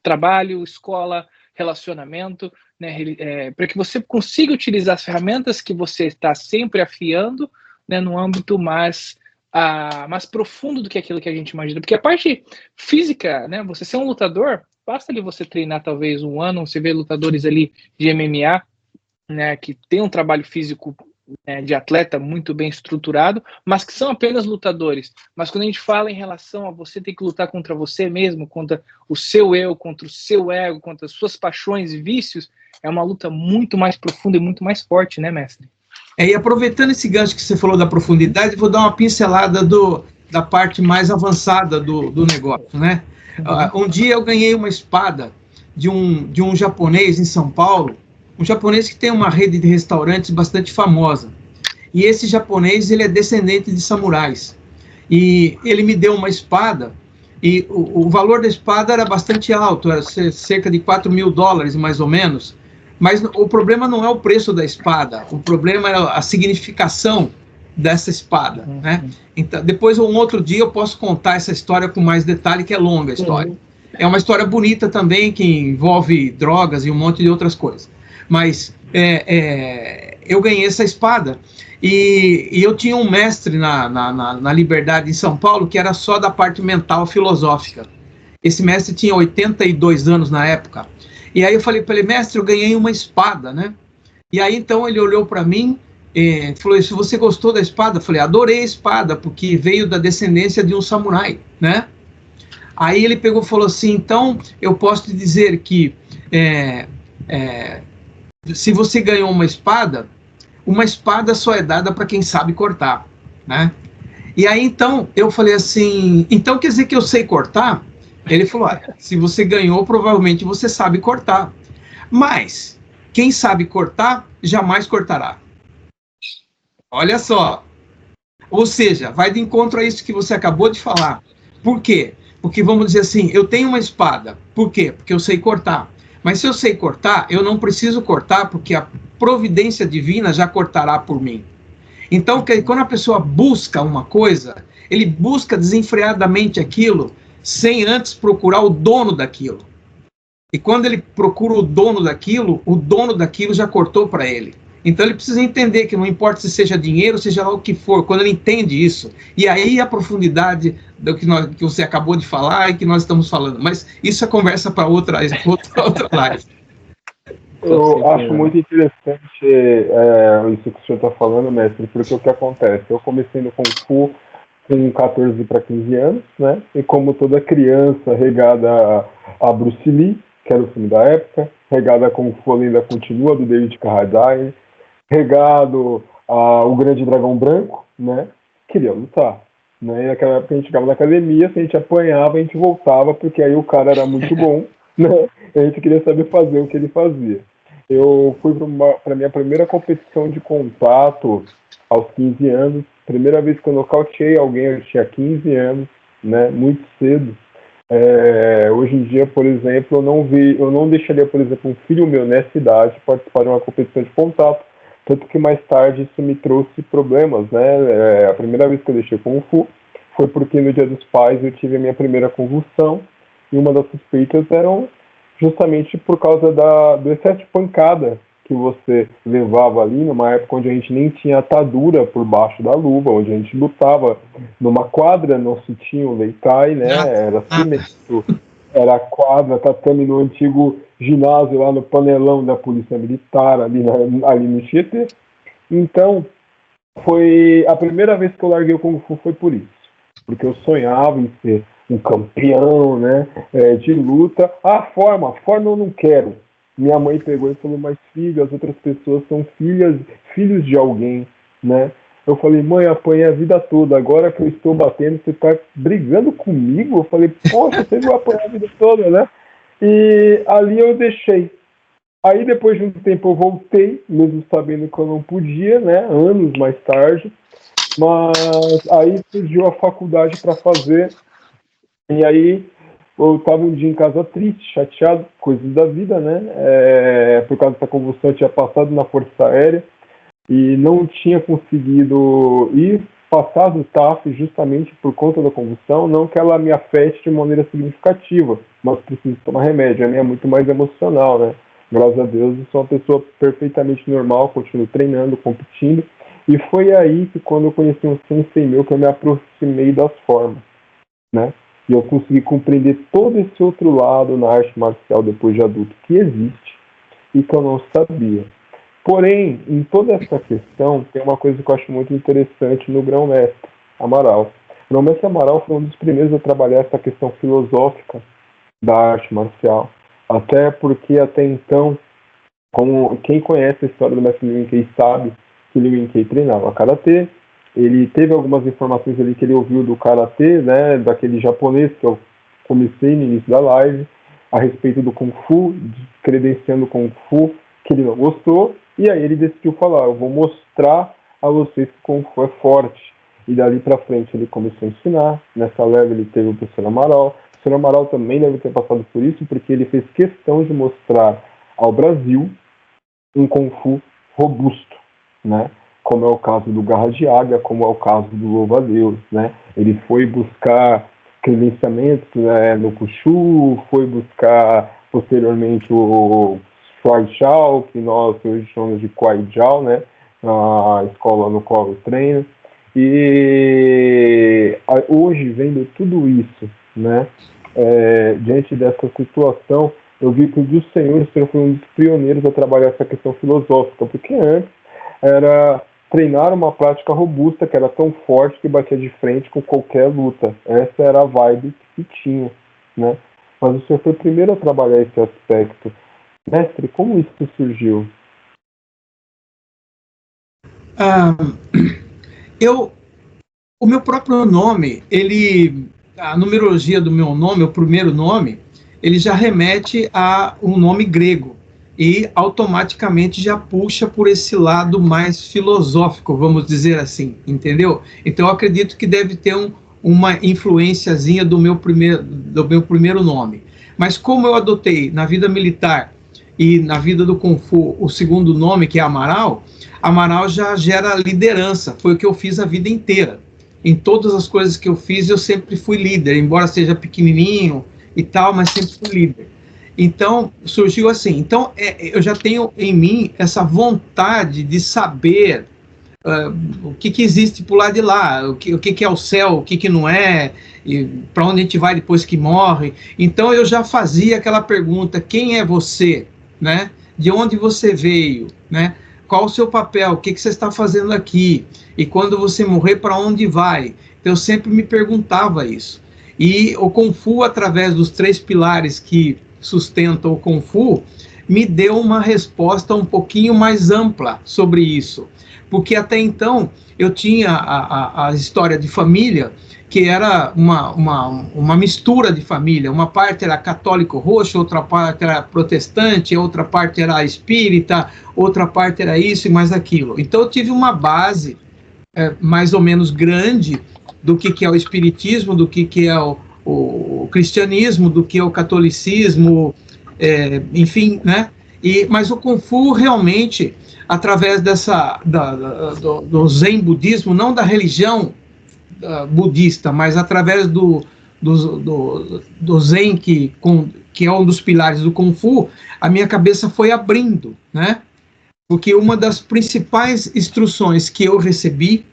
trabalho, escola, relacionamento, para que você consiga utilizar as ferramentas que você está sempre afiando, num âmbito mais profundo do que aquilo que a gente imagina. Porque a parte física, você ser um lutador, basta ali você treinar talvez um ano, você vê lutadores ali de MMA, que tem um trabalho físico de atleta muito bem estruturado, mas que são apenas lutadores. Mas quando a gente fala em relação a você ter que lutar contra você mesmo, contra o seu eu, contra o seu ego, contra as suas paixões e vícios, é uma luta muito mais profunda e muito mais forte, né, mestre? E aproveitando esse gancho que você falou da profundidade, vou dar uma pincelada da parte mais avançada do negócio, né? Um dia eu ganhei uma espada de um japonês em São Paulo, um japonês que tem uma rede de restaurantes bastante famosa. E esse japonês, ele é descendente de samurais. E ele me deu uma espada, e o valor da espada era bastante alto, era cerca de $4.000, mais ou menos. Mas o problema não é o preço da espada, o problema é a significação dessa espada, né? Então, depois, um outro dia, eu posso contar essa história com mais detalhe, que é longa a história. É uma história bonita também, que envolve drogas e um monte de outras coisas. Mas eu ganhei essa espada e eu tinha um mestre na Liberdade, em São Paulo, que era só da parte mental filosófica. Esse mestre tinha 82 anos na época. E aí eu falei para ele, mestre, eu ganhei uma espada, né? E aí então ele olhou para mim e falou, se você gostou da espada? Eu falei, adorei a espada, porque veio da descendência de um samurai, né? Aí ele pegou e falou assim, então eu posso te dizer que se você ganhou uma espada só é dada para quem sabe cortar, né? E aí então eu falei assim, então quer dizer que eu sei cortar? Ele falou, olha, se você ganhou, provavelmente você sabe cortar. Mas quem sabe cortar, jamais cortará. Olha só. Ou seja, vai de encontro a isso que você acabou de falar. Por quê? Porque vamos dizer assim, eu tenho uma espada. Por quê? Porque eu sei cortar. Mas se eu sei cortar, eu não preciso cortar, porque a providência divina já cortará por mim. Então, quando a pessoa busca uma coisa, ele busca desenfreadamente aquilo, sem antes procurar o dono daquilo. E quando ele procura o dono daquilo já cortou para ele. Então ele precisa entender que não importa se seja dinheiro, seja lá o que for, quando ele entende isso. E aí a profundidade do que você acabou de falar e que nós estamos falando. Mas isso é conversa para outra live. Eu acho muito interessante isso que o senhor está falando, mestre, porque o que acontece? Eu comecei no Kung Fu com 14 para 15 anos, né? E como toda criança regada a Bruce Lee, que era o filme da época, regada a Kung Fu Ainda Continua, do David Carradine, regado ao Grande Dragão Branco, né? Queria lutar. Né? E naquela época a gente chegava na academia, se a gente apanhava, a gente voltava, porque aí o cara era muito bom, né? E a gente queria saber fazer o que ele fazia. Eu fui para a minha primeira competição de contato aos 15 anos. Primeira vez que eu nocauteei alguém, eu tinha 15 anos, né? Muito cedo. Hoje em dia, por exemplo, eu não deixaria, por exemplo, um filho meu nessa idade participar de uma competição de contato, tanto que mais tarde isso me trouxe problemas, né? A primeira vez que eu deixei Kung Fu foi porque no Dia dos Pais eu tive a minha primeira convulsão e uma das suspeitas eram justamente por causa do excesso de pancada que você levava ali, numa época onde a gente nem tinha atadura por baixo da luva, onde a gente lutava numa quadra, não se tinha o Leitai, né? Era cimento, era quadra, tatame no antigo ginásio lá no Panelão da Polícia Militar, ali no Tietê. Então, foi a primeira vez que eu larguei o Kung Fu foi por isso. Porque eu sonhava em ser um campeão, né, de luta. Forma eu não quero. Minha mãe pegou e falou, mas filho, as outras pessoas são filhos de alguém, né? Eu falei, mãe, apanhei a vida toda, agora que eu estou batendo, você está brigando comigo? Eu falei, poxa, você vai apanhar a vida toda, né? E ali eu deixei. Aí depois de um tempo eu voltei, mesmo sabendo que eu não podia, né? Anos mais tarde. Mas aí surgiu a faculdade para fazer. E aí eu estava um dia em casa triste, chateado, coisas da vida, né? Por causa dessa convulsão, eu tinha passado na Força Aérea e não tinha conseguido passar do TAF justamente por conta da convulsão, não que ela me afete de maneira significativa, mas preciso tomar remédio. A minha é muito mais emocional, né? Graças a Deus, eu sou uma pessoa perfeitamente normal, continuo treinando, competindo, e foi aí que quando eu conheci um sensei meu que eu me aproximei das formas, né? E eu consegui compreender todo esse outro lado na arte marcial depois de adulto que existe e que eu não sabia. Porém, em toda essa questão, tem uma coisa que eu acho muito interessante no Grão-Mestre Amaral. O Grão-Mestre Amaral foi um dos primeiros a trabalhar essa questão filosófica da arte marcial. Até porque, até então, quem conhece a história do Mestre Liu Ying-Kei sabe que Liu Ying-Kei treinava Karatê. Ele teve algumas informações ali que ele ouviu do Karatê, né, daquele japonês que eu comecei no início da live, a respeito do Kung Fu, credenciando o Kung Fu, que ele não gostou, e aí ele decidiu falar, eu vou mostrar a vocês que o Kung Fu é forte. E dali para frente ele começou a ensinar, nessa leva ele teve o professor Amaral. O professor Amaral também deve ter passado por isso, porque ele fez questão de mostrar ao Brasil um Kung Fu robusto, né? como é o caso do Garra de Águia, como é o caso do Louva-a-Deus, né? Ele foi buscar credenciamento, né, no Cuxu, foi buscar posteriormente o Shuai-Chao, que nós hoje chamamos de Kuai-Jiao, né? A escola no qual eu treino. E hoje, vendo tudo isso, né, diante dessa situação, eu vi que o Senhor foi um dos pioneiros a trabalhar essa questão filosófica, porque antes era treinar uma prática robusta, que era tão forte que batia de frente com qualquer luta. Essa era a vibe que tinha, né? Mas o Senhor foi o primeiro a trabalhar esse aspecto. Mestre, como isso surgiu? O meu próprio nome, a numerologia do meu nome, o primeiro nome, ele já remete a um nome grego e automaticamente já puxa por esse lado mais filosófico, vamos dizer assim, entendeu? Então eu acredito que deve ter uma influenciazinha do meu primeiro nome. Mas como eu adotei na vida militar e na vida do Kung Fu o segundo nome, que é Amaral, Amaral já gera liderança, foi o que eu fiz a vida inteira. Em todas as coisas que eu fiz, eu sempre fui líder, embora seja pequenininho e tal, mas sempre fui líder. Então, surgiu assim. Então, eu já tenho em mim essa vontade de saber o que existe por lá de lá, o que é o céu, o que não é, para onde a gente vai depois que morre. Então, eu já fazia aquela pergunta, quem é você? Né? De onde você veio? Né? Qual o seu papel? O que você está fazendo aqui? E quando você morrer, para onde vai? Então, eu sempre me perguntava isso. E o Kung Fu, através dos 3 pilares que sustentam o Kung Fu, me deu uma resposta um pouquinho mais ampla sobre isso. Porque até então, eu tinha a história de família, que era uma mistura de família. Uma parte era católico roxo, outra parte era protestante, outra parte era espírita, outra parte era isso e mais aquilo. Então, eu tive uma base mais ou menos grande do que é o espiritismo, do que é o cristianismo, do que é o catolicismo, enfim, né? Mas o Kung Fu realmente, através do Zen budismo, não da religião budista, mas através do Zen, que é um dos pilares do Kung Fu, a minha cabeça foi abrindo, né? Porque uma das principais instruções que eu recebi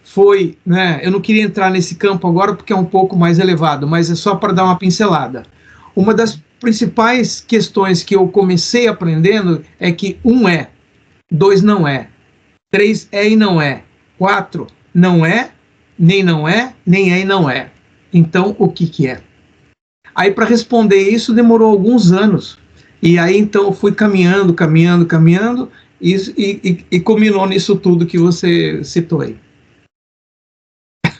foi, né, eu não queria entrar nesse campo agora porque é um pouco mais elevado, mas é só para dar uma pincelada. Uma das principais questões que eu comecei aprendendo é que 1 é, 2 não é, 3 é e não é, 4 não é, nem é e não é. Então, o que é? Aí, para responder isso, demorou alguns anos. E aí, então, eu fui caminhando, e culminou nisso tudo que você citou aí.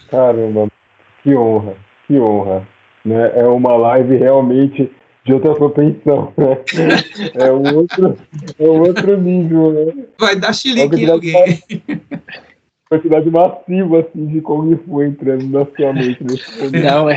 Caramba, que honra, né? É uma live realmente de outra propensão, né? É um outro nível, né? Vai dar chilique em alguém. Quantidade massiva, assim, de Kung Fu entrando na sua mente nesse momento. Não,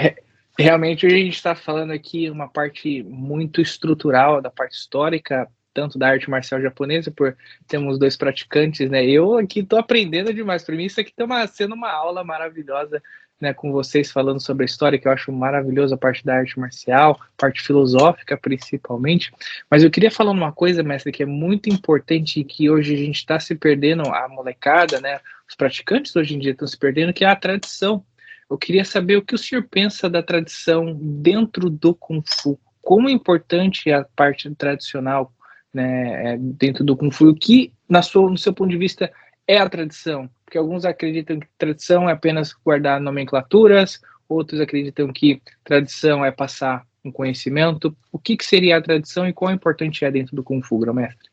realmente a gente está falando aqui uma parte muito estrutural da parte histórica, tanto da arte marcial japonesa, por termos 2 praticantes, né? Eu aqui estou aprendendo demais. Para mim, isso aqui está sendo uma aula maravilhosa, né? Com vocês falando sobre a história, que eu acho maravilhosa, a parte da arte marcial, parte filosófica, principalmente. Mas eu queria falar uma coisa, mestre, que é muito importante e que hoje a gente está se perdendo, a molecada, né? Os praticantes hoje em dia estão se perdendo, que é a tradição. Eu queria saber o que o senhor pensa da tradição dentro do Kung Fu. Como é importante a parte tradicional, né, dentro do Kung Fu, o que, no seu ponto de vista, é a tradição? Porque alguns acreditam que tradição é apenas guardar nomenclaturas, outros acreditam que tradição é passar um conhecimento. O que seria a tradição e quão importante é dentro do Kung Fu, grão-mestre?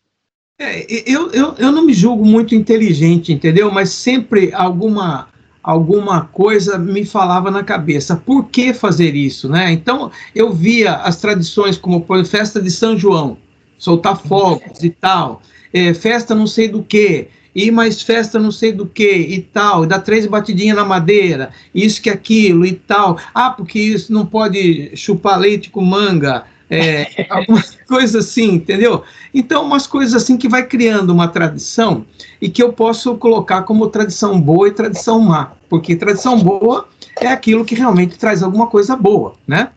Eu não me julgo muito inteligente, entendeu? Mas sempre alguma coisa me falava na cabeça. Por que fazer isso, né? Então, eu via as tradições como, por exemplo, festa de São João, soltar fogos e tal, festa não sei do que, e mais festa não sei do que e tal, dá 3 batidinhas na madeira, isso que aquilo e tal. Porque isso não pode chupar leite com manga. algumas coisas assim, entendeu? Então, umas coisas assim que vai criando uma tradição e que eu posso colocar como tradição boa e tradição má, porque tradição boa é aquilo que realmente traz alguma coisa boa, né?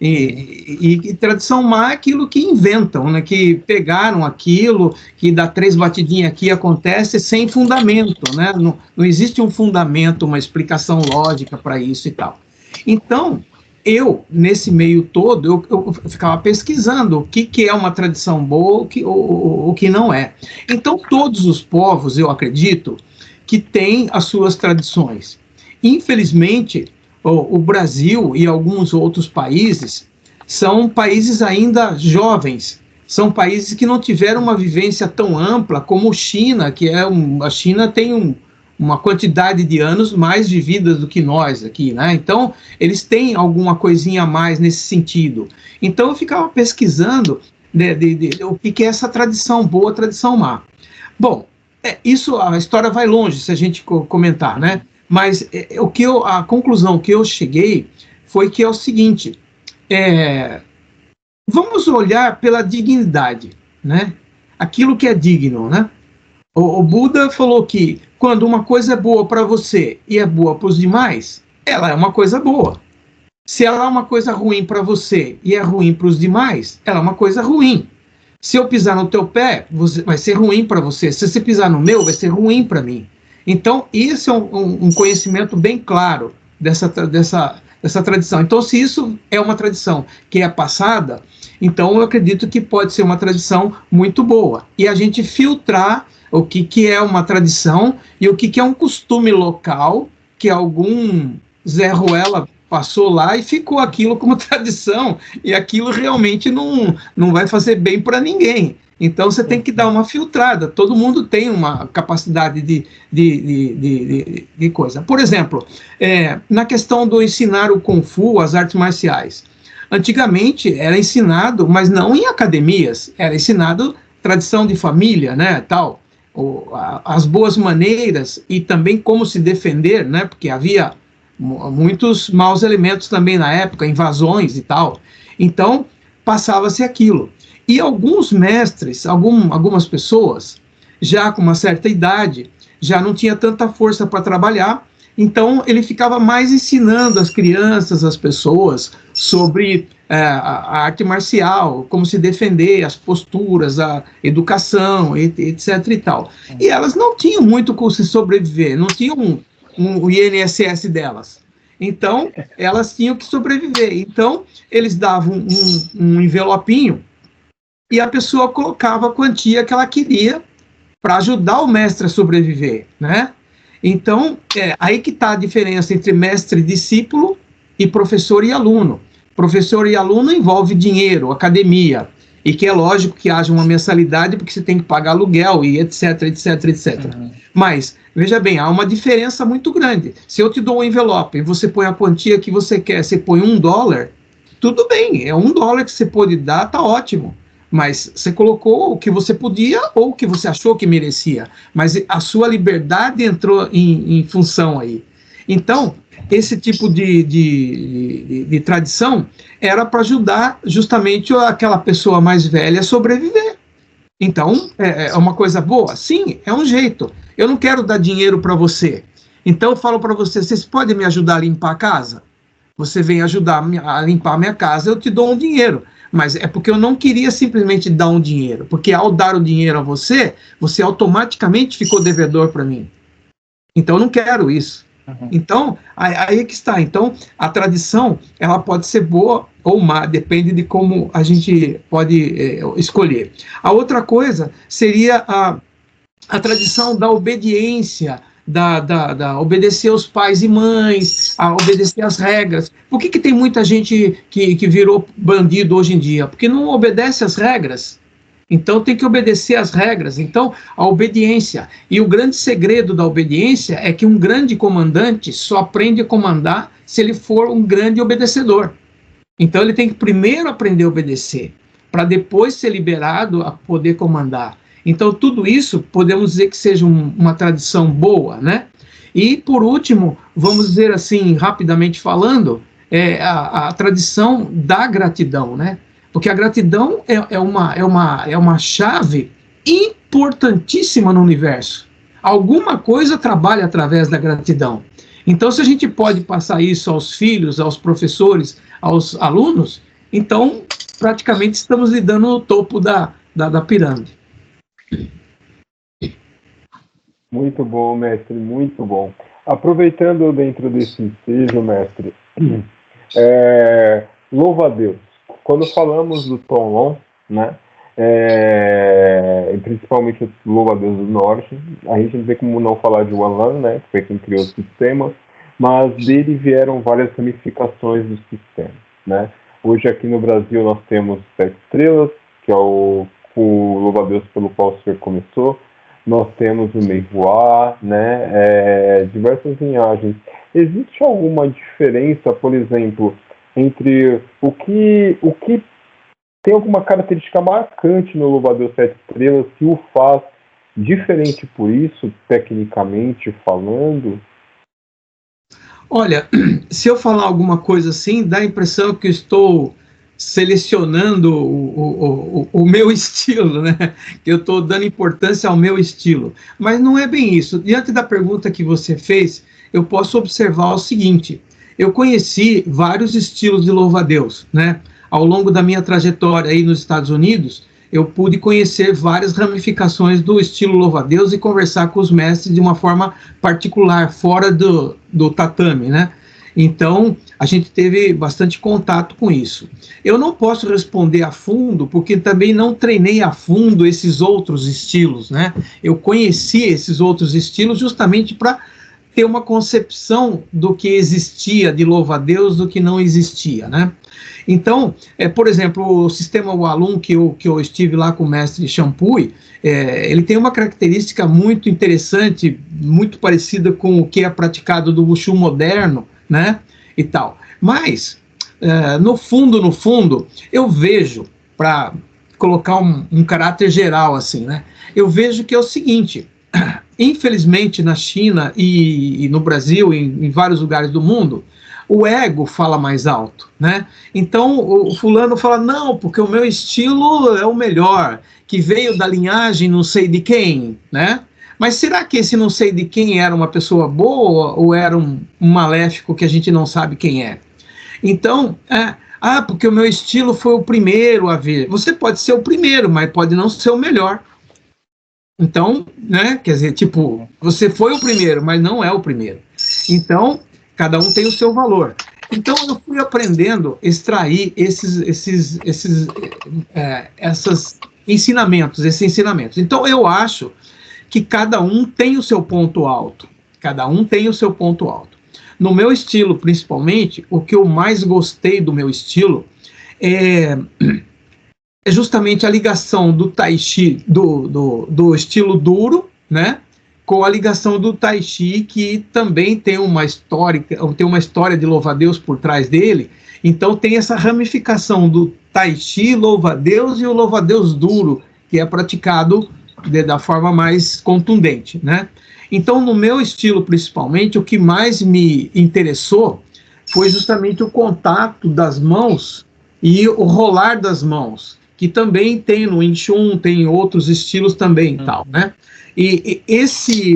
E tradição má é aquilo que inventam, né? Que pegaram aquilo, que dá 3 batidinhas aqui acontece sem fundamento, né? Não existe um fundamento, uma explicação lógica para isso e tal. Então, nesse meio todo, eu ficava pesquisando o que é uma tradição boa, o que não é. Então, todos os povos, eu acredito, que têm as suas tradições. Infelizmente, o Brasil e alguns outros países são países ainda jovens, são países que não tiveram uma vivência tão ampla como China, a China tem uma quantidade de anos mais vividas do que nós aqui, né? Então, eles têm alguma coisinha a mais nesse sentido. Então, eu ficava pesquisando o que é essa tradição boa, tradição má. Bom, isso, a história vai longe se a gente comentar, né? Mas a conclusão que eu cheguei foi que é o seguinte, vamos olhar pela dignidade, né? Aquilo que é digno, né? O Buda falou que quando uma coisa é boa para você e é boa para os demais, ela é uma coisa boa. Se ela é uma coisa ruim para você e é ruim para os demais, ela é uma coisa ruim. Se eu pisar no teu pé, vai ser ruim para você. Se você pisar no meu, vai ser ruim para mim. Então, isso é um conhecimento bem claro dessa tradição. Então, se isso é uma tradição que é passada, então eu acredito que pode ser uma tradição muito boa. E a gente filtrar o que é uma tradição e o que é um costume local que algum Zé Ruela passou lá e ficou aquilo como tradição, e aquilo realmente não vai fazer bem para ninguém. Então, você tem que dar uma filtrada. Todo mundo tem uma capacidade de coisa. Por exemplo, na questão do ensinar o Kung Fu, as artes marciais. Antigamente, era ensinado, mas não em academias. Era ensinado tradição de família, né, tal. As boas maneiras e também como se defender, né, porque havia muitos maus elementos também na época, invasões e tal. Então, passava-se aquilo. E alguns mestres, algumas pessoas, já com uma certa idade, já não tinha tanta força para trabalhar, então ele ficava mais ensinando as crianças, as pessoas, sobre a arte marcial, como se defender, as posturas, a educação, etc. e tal. E elas não tinham muito como se sobreviver, não tinham o INSS delas. Então, elas tinham que sobreviver. Então, eles davam um envelopinho e a pessoa colocava a quantia que ela queria para ajudar o mestre a sobreviver, né? Então, aí que está a diferença entre mestre e discípulo e professor e aluno. Professor e aluno envolve dinheiro, academia, e que é lógico que haja uma mensalidade porque você tem que pagar aluguel e etc, etc, etc. Uhum. Mas, veja bem, há uma diferença muito grande. Se eu te dou um envelope e você põe a quantia que você quer, você põe $1, tudo bem, é $1 que você pode dar, tá ótimo. Mas você colocou o que você podia ou o que você achou que merecia. Mas a sua liberdade entrou em função aí. Então, esse tipo de tradição era para ajudar justamente aquela pessoa mais velha a sobreviver. Então, é uma coisa boa? Sim, é um jeito. Eu não quero dar dinheiro para você. Então, eu falo para você, vocês podem me ajudar a limpar a casa? Você vem ajudar a limpar a minha casa, eu te dou um dinheiro. Mas é porque eu não queria simplesmente dar um dinheiro, porque ao dar o dinheiro a você, você automaticamente ficou devedor para mim. Então, eu não quero isso. Uhum. Então, aí é que está. Então, a tradição, ela pode ser boa ou má, depende de como a gente pode escolher. A outra coisa seria a tradição da obediência, da obedecer aos pais e mães, a obedecer às regras. Por que tem muita gente que virou bandido hoje em dia? Porque não obedece às regras. Então tem que obedecer às regras. Então, a obediência. E o grande segredo da obediência é que um grande comandante só aprende a comandar se ele for um grande obedecedor. Então ele tem que primeiro aprender a obedecer, para depois ser liberado a poder comandar. Então, tudo isso podemos dizer que seja uma tradição boa, né? E, por último, vamos dizer assim, rapidamente falando, a tradição da gratidão, né? Porque a gratidão é uma chave importantíssima no universo. Alguma coisa trabalha através da gratidão. Então, se a gente pode passar isso aos filhos, aos professores, aos alunos, então, praticamente estamos lidando no topo da pirâmide. Muito bom, mestre, muito bom. Aproveitando dentro desse ensejo, mestre, louva a Deus. Quando falamos do Tom Long, né, principalmente o louva a Deus do Norte, a gente não tem como não falar de Wan Lan, né, que foi quem criou o sistema, mas dele vieram várias ramificações do sistema, né. Hoje aqui no Brasil nós temos 7 estrelas, que é o louva a Deus pelo qual o senhor começou. Nós temos o Meivoá, né, diversas linhagens. Existe alguma diferença, por exemplo, entre o que tem alguma característica marcante no louva-a-Deus 7 estrelas que o faz diferente por isso, tecnicamente falando? Olha, se eu falar alguma coisa assim, dá a impressão que eu estou selecionando o meu estilo, né? Que eu estou dando importância ao meu estilo. Mas não é bem isso. Diante da pergunta que você fez, eu posso observar o seguinte: eu conheci vários estilos de louva-a-Deus, né? Ao longo da minha trajetória aí nos Estados Unidos, eu pude conhecer várias ramificações do estilo louva-a-Deus e conversar com os mestres de uma forma particular, fora do tatame, né? Então, a gente teve bastante contato com isso. Eu não posso responder a fundo, porque também não treinei a fundo esses outros estilos, né? Eu conheci esses outros estilos justamente para ter uma concepção do que existia de louva-a-Deus, do que não existia, né? Então, por exemplo, o sistema Walum, que eu estive lá com o mestre Champui, ele tem uma característica muito interessante, muito parecida com o que é praticado do Wushu moderno, né, e tal. Mas, no fundo, eu vejo, para colocar um caráter geral, assim, né, eu vejo que é o seguinte: infelizmente, na China e no Brasil, em vários lugares do mundo, o ego fala mais alto, né? Então, o fulano fala, não, porque o meu estilo é o melhor, que veio da linhagem não sei de quem, né? Mas será que esse não sei de quem era uma pessoa boa ou era um maléfico que a gente não sabe quem é? Então, porque o meu estilo foi o primeiro a ver. Você pode ser o primeiro, mas pode não ser o melhor. Então, né, quer dizer, tipo, você foi o primeiro, mas não é o primeiro. Então, cada um tem o seu valor. Então, eu fui aprendendo a extrair esses ensinamentos. Então, eu acho que cada um tem o seu ponto alto. Cada um tem o seu ponto alto. No meu estilo, principalmente, o que eu mais gostei do meu estilo é justamente a ligação do Tai Chi, do estilo duro, né, com a ligação do Tai Chi, que também tem uma história de louva-a-Deus por trás dele. Então tem essa ramificação do Tai Chi, louva-a-Deus, e o louva-a-Deus duro, que é praticado da forma mais contundente, né? Então, no meu estilo, principalmente, o que mais me interessou foi justamente o contato das mãos e o rolar das mãos, que também tem no Wing Chun, tem outros estilos também e tal, né? E esse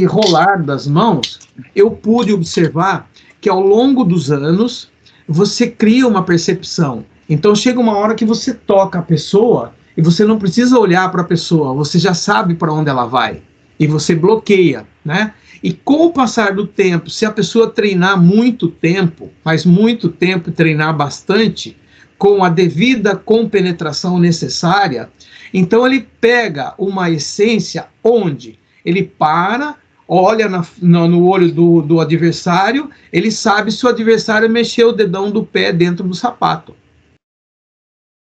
rolar das mãos, eu pude observar que ao longo dos anos, você cria uma percepção. Então, chega uma hora que você toca a pessoa e você não precisa olhar para a pessoa, você já sabe para onde ela vai. E você bloqueia, né? E com o passar do tempo, se a pessoa treinar muito tempo, mas muito tempo e treinar bastante, com a devida compenetração necessária, então ele pega uma essência onde ele para, olha no olho do adversário, ele sabe se o adversário mexeu o dedão do pé dentro do sapato.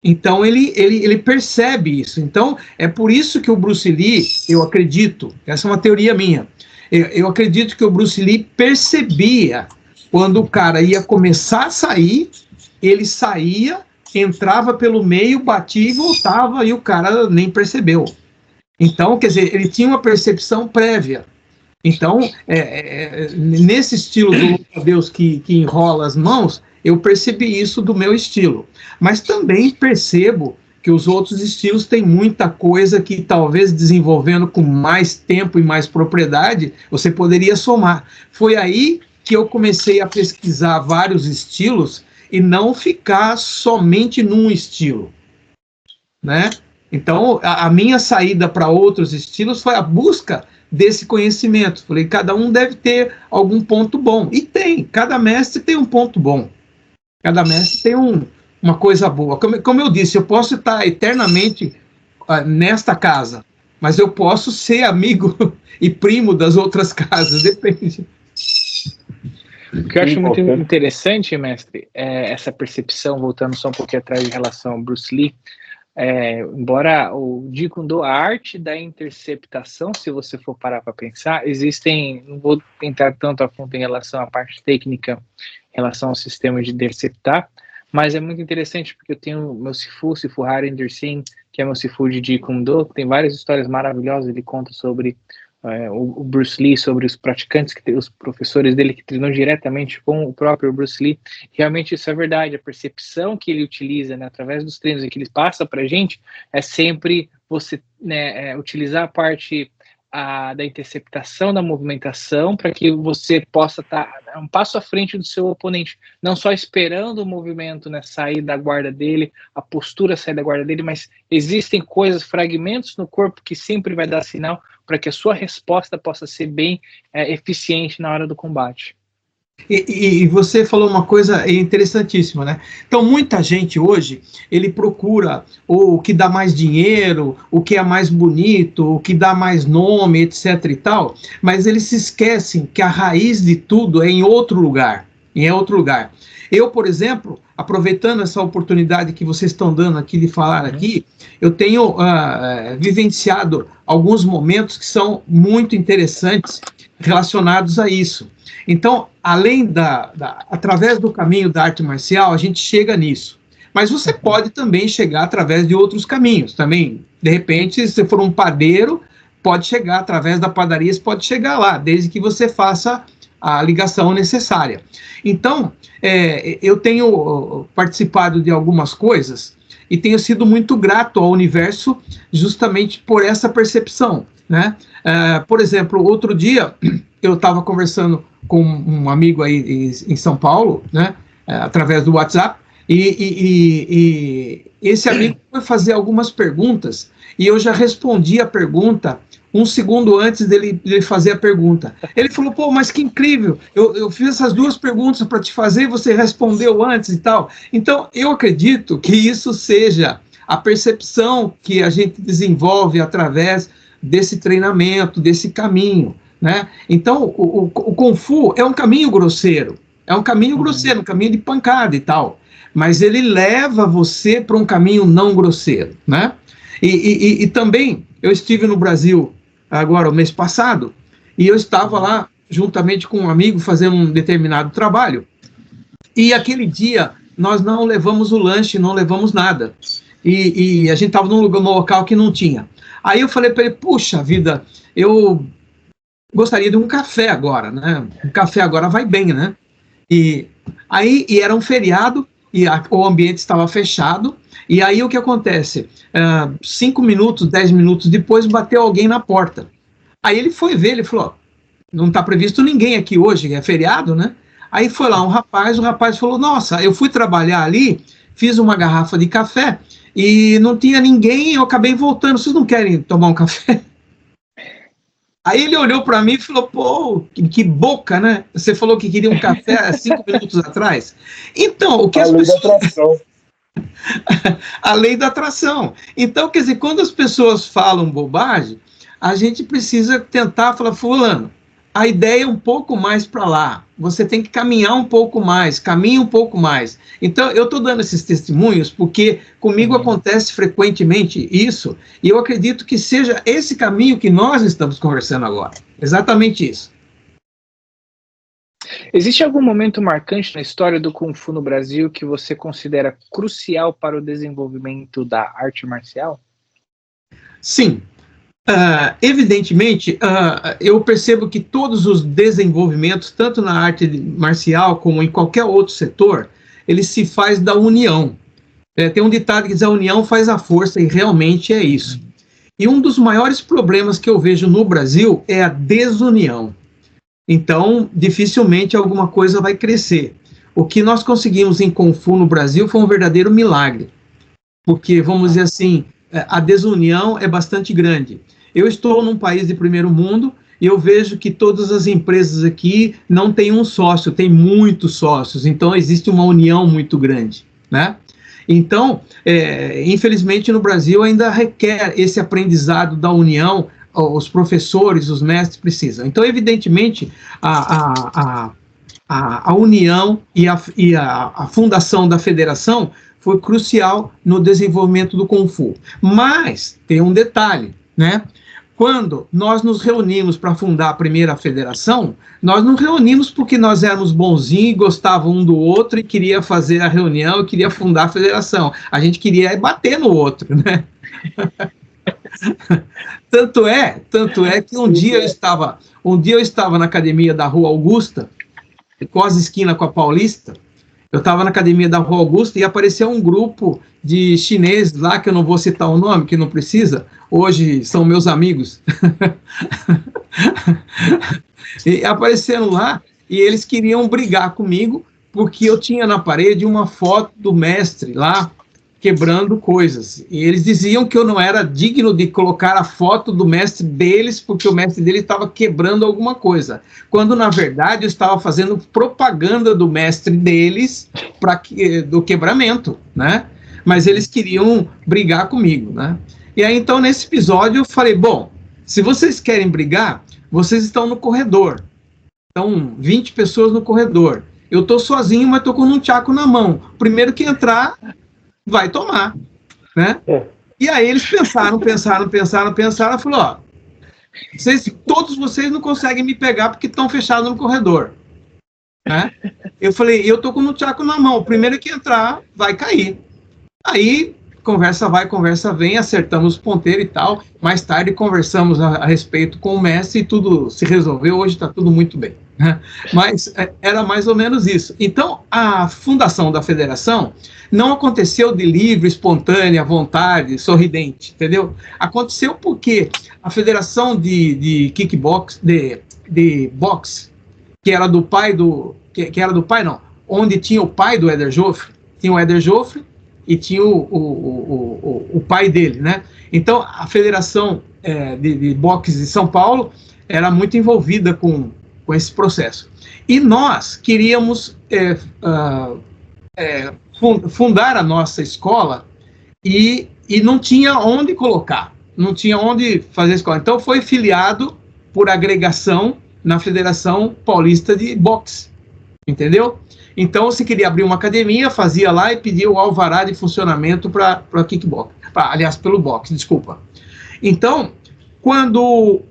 Então ele percebe isso. Então é por isso que o Bruce Lee, eu acredito, essa é uma teoria minha, eu acredito que o Bruce Lee percebia quando o cara ia começar a sair, ele saía, entrava pelo meio, batia e voltava, e o cara nem percebeu. Então, quer dizer, ele tinha uma percepção prévia. Então, nesse estilo do louva-a-Deus que enrola as mãos, eu percebi isso do meu estilo. Mas também percebo que os outros estilos têm muita coisa que talvez desenvolvendo com mais tempo e mais propriedade, você poderia somar. Foi aí que eu comecei a pesquisar vários estilos e não ficar somente num estilo, né? Então, a minha saída para outros estilos foi a busca desse conhecimento. Falei, cada um deve ter algum ponto bom. E tem, cada mestre tem um ponto bom. Cada mestre tem uma coisa boa. Como eu disse, eu posso estar eternamente nesta casa, mas eu posso ser amigo e primo das outras casas, depende. O que eu acho muito interessante, mestre, é essa percepção, voltando só um pouquinho atrás em relação ao Bruce Lee, embora o Jeet Kune Do, a arte da interceptação, se você for parar para pensar, existem, não vou entrar tanto a fundo em relação à parte técnica, em relação ao sistema de interceptar, mas é muito interessante porque eu tenho meu Sifu Harinder Singh, que é meu Sifu de Jeet Kune Do, tem várias histórias maravilhosas, ele conta sobre o Bruce Lee, sobre os praticantes, os professores dele que treinam diretamente com o próprio Bruce Lee. Realmente isso é verdade, a percepção que ele utiliza, né, através dos treinos que ele passa para a gente, é sempre você, né, utilizar a parte da interceptação, da movimentação, para que você possa estar um passo à frente do seu oponente, não só esperando o movimento, né, sair da guarda dele, a postura sair da guarda dele, mas existem coisas, fragmentos no corpo que sempre vai dar sinal para que a sua resposta possa ser bem eficiente na hora do combate. E você falou uma coisa interessantíssima, né? Então, muita gente hoje, ele procura o que dá mais dinheiro, o que é mais bonito, o que dá mais nome, etc e tal, mas eles se esquecem que a raiz de tudo é em outro lugar, Eu, por exemplo, aproveitando essa oportunidade que vocês estão dando aqui de falar aqui, eu tenho vivenciado alguns momentos que são muito interessantes relacionados a isso. Então, além através do caminho da arte marcial, a gente chega nisso. Mas você pode também chegar através de outros caminhos. Também, de repente, se for um padeiro, pode chegar através da padaria, você pode chegar lá, desde que você faça a ligação necessária. Então, eu tenho participado de algumas coisas e tenho sido muito grato ao universo justamente por essa percepção, né? Por exemplo, outro dia eu estava conversando com um amigo aí em São Paulo, né, através do WhatsApp, e esse amigo foi fazer algumas perguntas e eu já respondi a pergunta um segundo antes dele fazer a pergunta. Ele falou, pô, mas que incrível, eu fiz essas duas perguntas para te fazer e você respondeu antes e tal. Então, eu acredito que isso seja a percepção que a gente desenvolve através desse treinamento, desse caminho, né? Então, o Kung Fu é um caminho grosseiro, um caminho de pancada e tal, mas ele leva você para um caminho não grosseiro, né? E também, eu estive no Brasil agora, o mês passado, e eu estava lá, juntamente com um amigo, fazendo um determinado trabalho, e aquele dia, nós não levamos o lanche, não levamos nada, e a gente estava num local que não tinha. Aí eu falei para ele, puxa vida, eu gostaria de um café agora, né? Um café agora vai bem, né? E era um feriado, e o ambiente estava fechado, e aí o que acontece? 5 minutos, 10 minutos depois, bateu alguém na porta. Aí ele foi ver, ele falou, não está previsto ninguém aqui hoje, é feriado, né? Aí foi lá o rapaz falou, nossa, eu fui trabalhar ali, fiz uma garrafa de café, e não tinha ninguém, eu acabei voltando, vocês não querem tomar um café? Aí ele olhou para mim e falou, pô, que boca, né? Você falou que queria um café há 5 minutos atrás. Então, o que as pessoas... A lei da atração. Então, quer dizer, quando as pessoas falam bobagem, a gente precisa tentar falar, fulano, a ideia é um pouco mais para lá, você tem que caminhar um pouco mais, caminha um pouco mais. Então, eu estou dando esses testemunhos porque comigo acontece frequentemente isso, e eu acredito que seja esse caminho que nós estamos conversando agora. Exatamente isso. Existe algum momento marcante na história do Kung Fu no Brasil que você considera crucial para o desenvolvimento da arte marcial? Sim. Evidentemente, eu percebo que todos os desenvolvimentos, tanto na arte marcial como em qualquer outro setor, ele se faz da união. Tem um ditado que diz: a união faz a força, e realmente é isso. E um dos maiores problemas que eu vejo no Brasil é a desunião. Então, dificilmente alguma coisa vai crescer. O que nós conseguimos em Kung Fu no Brasil foi um verdadeiro milagre, porque, vamos dizer assim, a desunião é bastante grande. Eu estou num país de primeiro mundo e eu vejo que todas as empresas aqui não têm um sócio, tem muitos sócios, então existe uma união muito grande, né? Então, infelizmente no Brasil ainda requer esse aprendizado da união, os professores, os mestres precisam. Então, evidentemente, a união e a fundação da federação foi crucial no desenvolvimento do Kung Fu. Mas tem um detalhe, né? Quando nós nos reunimos para fundar a primeira federação, nós não reunimos porque nós éramos bonzinhos, gostávamos um do outro e queria fazer a reunião, queria fundar a federação. A gente queria bater no outro, né? Tanto é que um dia eu estava na academia da Rua Augusta, quase esquina com a Paulista. Eu estava na academia da Rua Augusta e apareceu um grupo de chineses lá, que eu não vou citar o nome, que não precisa, hoje são meus amigos. E apareceram lá e eles queriam brigar comigo porque eu tinha na parede uma foto do mestre lá, quebrando coisas. E eles diziam que eu não era digno de colocar a foto do mestre deles, porque o mestre deles estava quebrando alguma coisa. Quando, na verdade, eu estava fazendo propaganda do mestre deles do quebramento, né? Mas eles queriam brigar comigo, né? E aí, então, nesse episódio, eu falei, bom, se vocês querem brigar, vocês estão no corredor. Estão 20 pessoas no corredor. Eu estou sozinho, mas estou com um tchaco na mão. Primeiro que entrar, vai tomar, né? E aí eles pensaram, falou, ó, todos vocês não conseguem me pegar porque estão fechados no corredor, né? Eu falei, eu tô com um tchaco na mão, o primeiro que entrar vai cair. Aí, conversa vai, conversa vem, acertamos o ponteiro e tal, mais tarde conversamos a respeito com o mestre e tudo se resolveu, hoje está tudo muito bem, né? Mas era mais ou menos isso. Então, a fundação da federação não aconteceu de livre, espontânea, vontade, sorridente, entendeu? Aconteceu porque a federação de kickbox, de boxe, que era do pai que era do pai, não, onde tinha o pai do Éder Joffre, tinha o Éder Joffre e tinha o pai dele, né? Então, a federação de boxe de São Paulo era muito envolvida com esse processo. E nós queríamos fundar a nossa escola e não tinha onde colocar, não tinha onde fazer a escola. Então foi filiado por agregação na Federação Paulista de Boxe, entendeu? Então se queria abrir uma academia, fazia lá e pedia o alvará de funcionamento para kickbox, aliás, pelo boxe, desculpa. Então, quando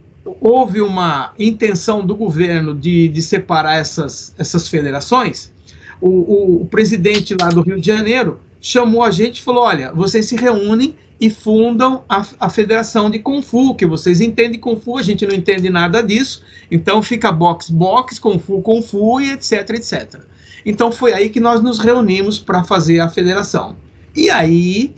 houve uma intenção do governo de separar essas federações, o presidente lá do Rio de Janeiro chamou a gente e falou, olha, vocês se reúnem e fundam a Federação de Kung Fu, que vocês entendem Kung Fu, a gente não entende nada disso, então fica boxe, Kung Fu e etc, etc. Então foi aí que nós nos reunimos para fazer a federação. E aí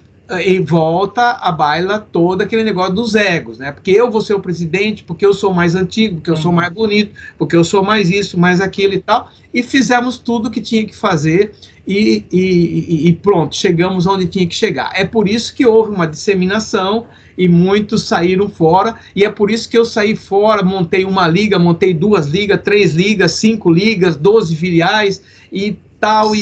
volta a baila toda aquele negócio dos egos, né? Porque eu vou ser o presidente, porque eu sou mais antigo, porque eu sou mais bonito, porque eu sou mais isso, mais aquilo e tal, e fizemos tudo o que tinha que fazer e pronto, chegamos onde tinha que chegar. É por isso que houve uma disseminação e muitos saíram fora, e é por isso que eu saí fora, montei uma liga, montei 2 ligas, 3 ligas, 5 ligas, 12 filiais e tal, e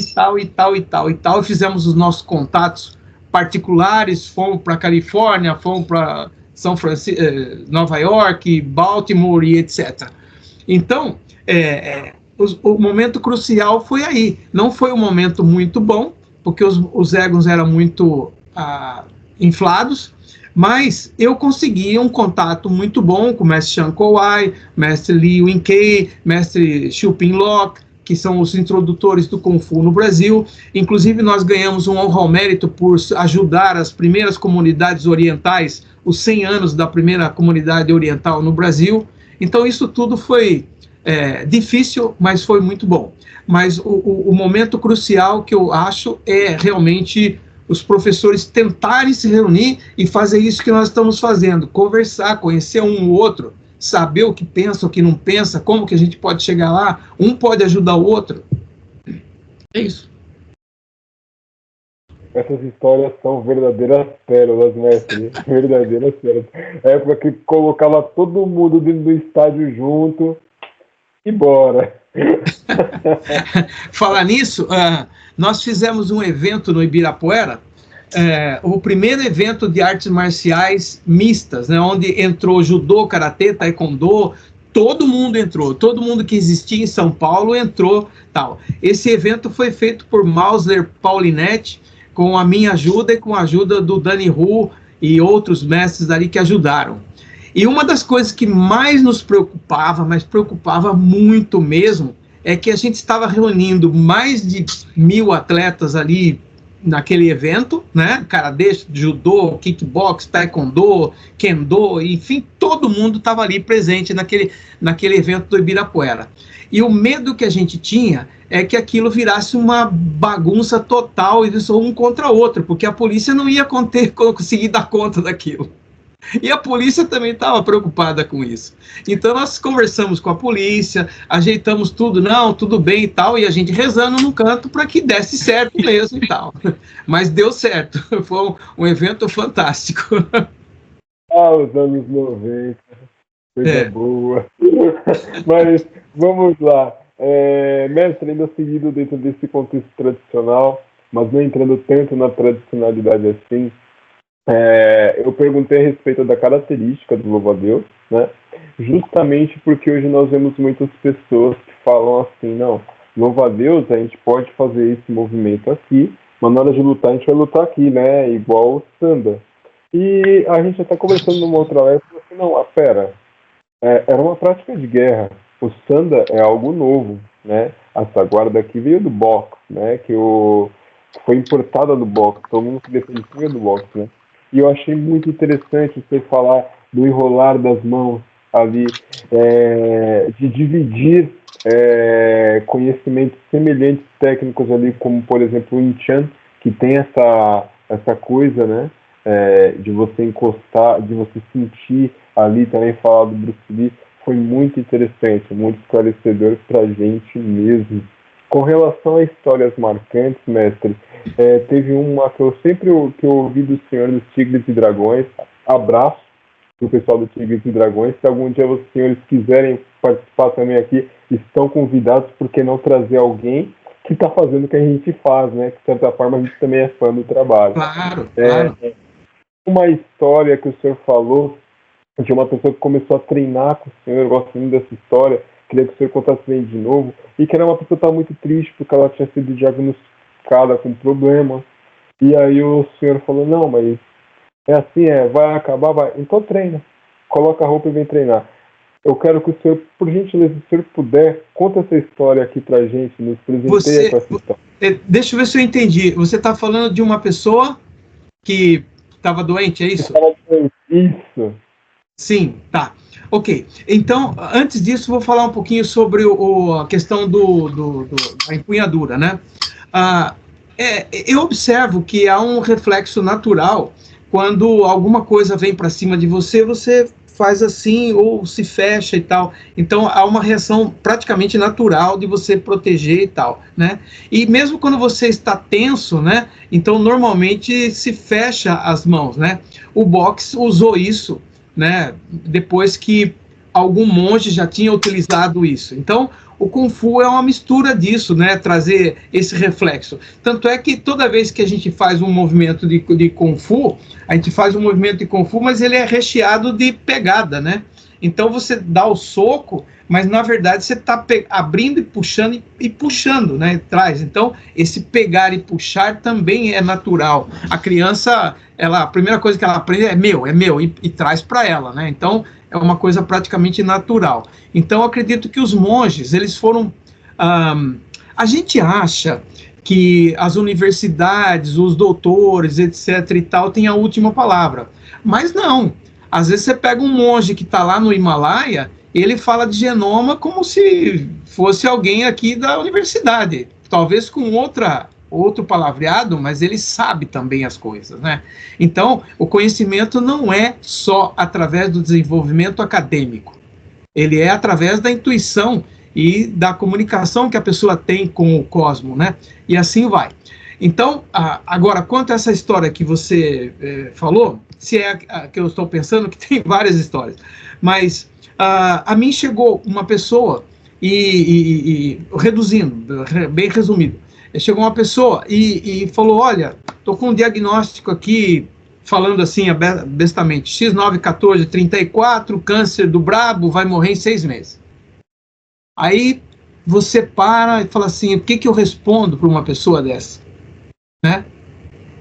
fizemos os nossos contatos particulares, fomos para Califórnia, fomos para São Francisco, Nova York, Baltimore e etc. Então, o momento crucial foi aí. Não foi um momento muito bom, porque os egos eram muito inflados, mas eu consegui um contato muito bom com o mestre Chan Kowai, mestre Liu Yinkei, mestre Xiu Ping Lok, que são os introdutores do Kung Fu no Brasil. Inclusive, nós ganhamos um honra ao mérito por ajudar as primeiras comunidades orientais os 100 anos da primeira comunidade oriental no Brasil. Então, isso tudo foi difícil, mas foi muito bom. Mas o momento crucial que eu acho é realmente os professores tentarem se reunir e fazer isso que nós estamos fazendo, conversar, conhecer um ou outro, saber o que pensa, o que não pensa, como que a gente pode chegar lá, um pode ajudar o outro. É isso. Essas histórias são verdadeiras pérolas, mestre. Verdadeiras pérolas. É a época que colocava todo mundo dentro do estádio junto e bora. Falar nisso, nós fizemos um evento no Ibirapuera, o primeiro evento de artes marciais mistas, né, onde entrou judô, karatê, taekwondo, todo mundo entrou, todo mundo que existia em São Paulo entrou, tal. Esse evento foi feito por Mausler Paulinetti, com a minha ajuda e com a ajuda do Dani Hu e outros mestres ali que ajudaram. E uma das coisas que mais nos preocupava, mas preocupava muito mesmo, é que a gente estava reunindo mais de 1.000 atletas ali naquele evento, né? Karatê, judô, kickbox, taekwondo, kendo, enfim, todo mundo estava ali presente naquele evento do Ibirapuera. E o medo que a gente tinha é que aquilo virasse uma bagunça total, e um contra o outro, porque a polícia não ia conseguir dar conta daquilo. E a polícia também estava preocupada com isso. Então nós conversamos com a polícia, ajeitamos tudo, não, tudo bem e tal, e a gente rezando no canto para que desse certo mesmo e tal. Mas deu certo, foi um evento fantástico. Os anos 90, coisa boa. Mas vamos lá. Mestre, ainda seguido dentro desse contexto tradicional, mas não entrando tanto na tradicionalidade assim, eu perguntei a respeito da característica do louva-a-Deus, né? Justamente porque hoje nós vemos muitas pessoas que falam assim, não, louva-a-Deus, a gente pode fazer esse movimento aqui, mas na hora de lutar a gente vai lutar aqui, né? Igual o samba. E a gente até conversando numa outra live, falou assim, não, pera, era uma prática de guerra, o samba é algo novo, né? Essa guarda aqui veio do boxe, né? Que foi importada do boxe, todo mundo que defende veio do boxe, né? E eu achei muito interessante você falar do enrolar das mãos ali, de dividir conhecimentos semelhantes técnicos ali, como por exemplo o Inchan, que tem essa coisa, né, de você encostar, de você sentir ali, também falar do Bruce Lee, foi muito interessante, muito esclarecedor pra gente mesmo. Com relação a histórias marcantes, mestre, teve uma que eu sempre ouvi do senhor dos Tigres e Dragões. Abraço para o pessoal do Tigres e Dragões. Se algum dia os senhores quiserem participar também aqui, estão convidados, porque não trazer alguém que está fazendo o que a gente faz, né? Que, de certa forma, a gente também é fã do trabalho. Claro, claro. Uma história que o senhor falou de uma pessoa que começou a treinar com o senhor, eu gosto muito dessa história, queria que o senhor contasse bem de novo, e que era uma pessoa que estava muito triste porque ela tinha sido diagnosticada com problema, e aí o senhor falou, não, mas é assim, vai acabar, vai, então treina, coloca a roupa e vem treinar. Eu quero que o senhor, por gentileza, se o senhor puder, conta essa história aqui pra gente, nos presenteia com essa história. Deixa eu ver se eu entendi, você está falando de uma pessoa que estava doente, é isso? Isso. Sim, tá. Ok. Então, antes disso, vou falar um pouquinho sobre a questão da empunhadura, né? Eu observo que há um reflexo natural quando alguma coisa vem para cima de você, você faz assim ou se fecha e tal. Então, há uma reação praticamente natural de você proteger e tal, né? E mesmo quando você está tenso, né? Então, normalmente se fecha as mãos, né? O boxe usou isso, né, depois que algum monge já tinha utilizado isso. Então, o Kung Fu é uma mistura disso, né, trazer esse reflexo. Tanto é que toda vez que a gente faz um movimento de Kung Fu, a gente faz um movimento de Kung Fu, mas ele é recheado de pegada, né? Então, você dá o soco, mas, na verdade, você está abrindo e puxando, né, traz. Então, esse pegar e puxar também é natural. A criança, a primeira coisa que ela aprende é meu, e traz para ela, né? Então, é uma coisa praticamente natural. Então, eu acredito que os monges, eles foram... a gente acha que as universidades, os doutores, etc. e tal, têm a última palavra. Mas não. Às vezes você pega um monge que está lá no Himalaia, ele fala de genoma como se fosse alguém aqui da universidade, talvez com outro palavreado, mas ele sabe também as coisas, né? Então, o conhecimento não é só através do desenvolvimento acadêmico, ele é através da intuição e da comunicação que a pessoa tem com o cosmos, né? E assim vai. Então, agora, quanto a essa história que você falou, se é a que eu estou pensando, que tem várias histórias, mas a mim chegou uma pessoa, reduzindo, bem resumido, chegou uma pessoa e falou, olha, estou com um diagnóstico aqui, falando assim, bestamente, X91434, câncer do brabo, vai morrer em 6 meses. Aí você para e fala assim, o que eu respondo para uma pessoa dessa? Né?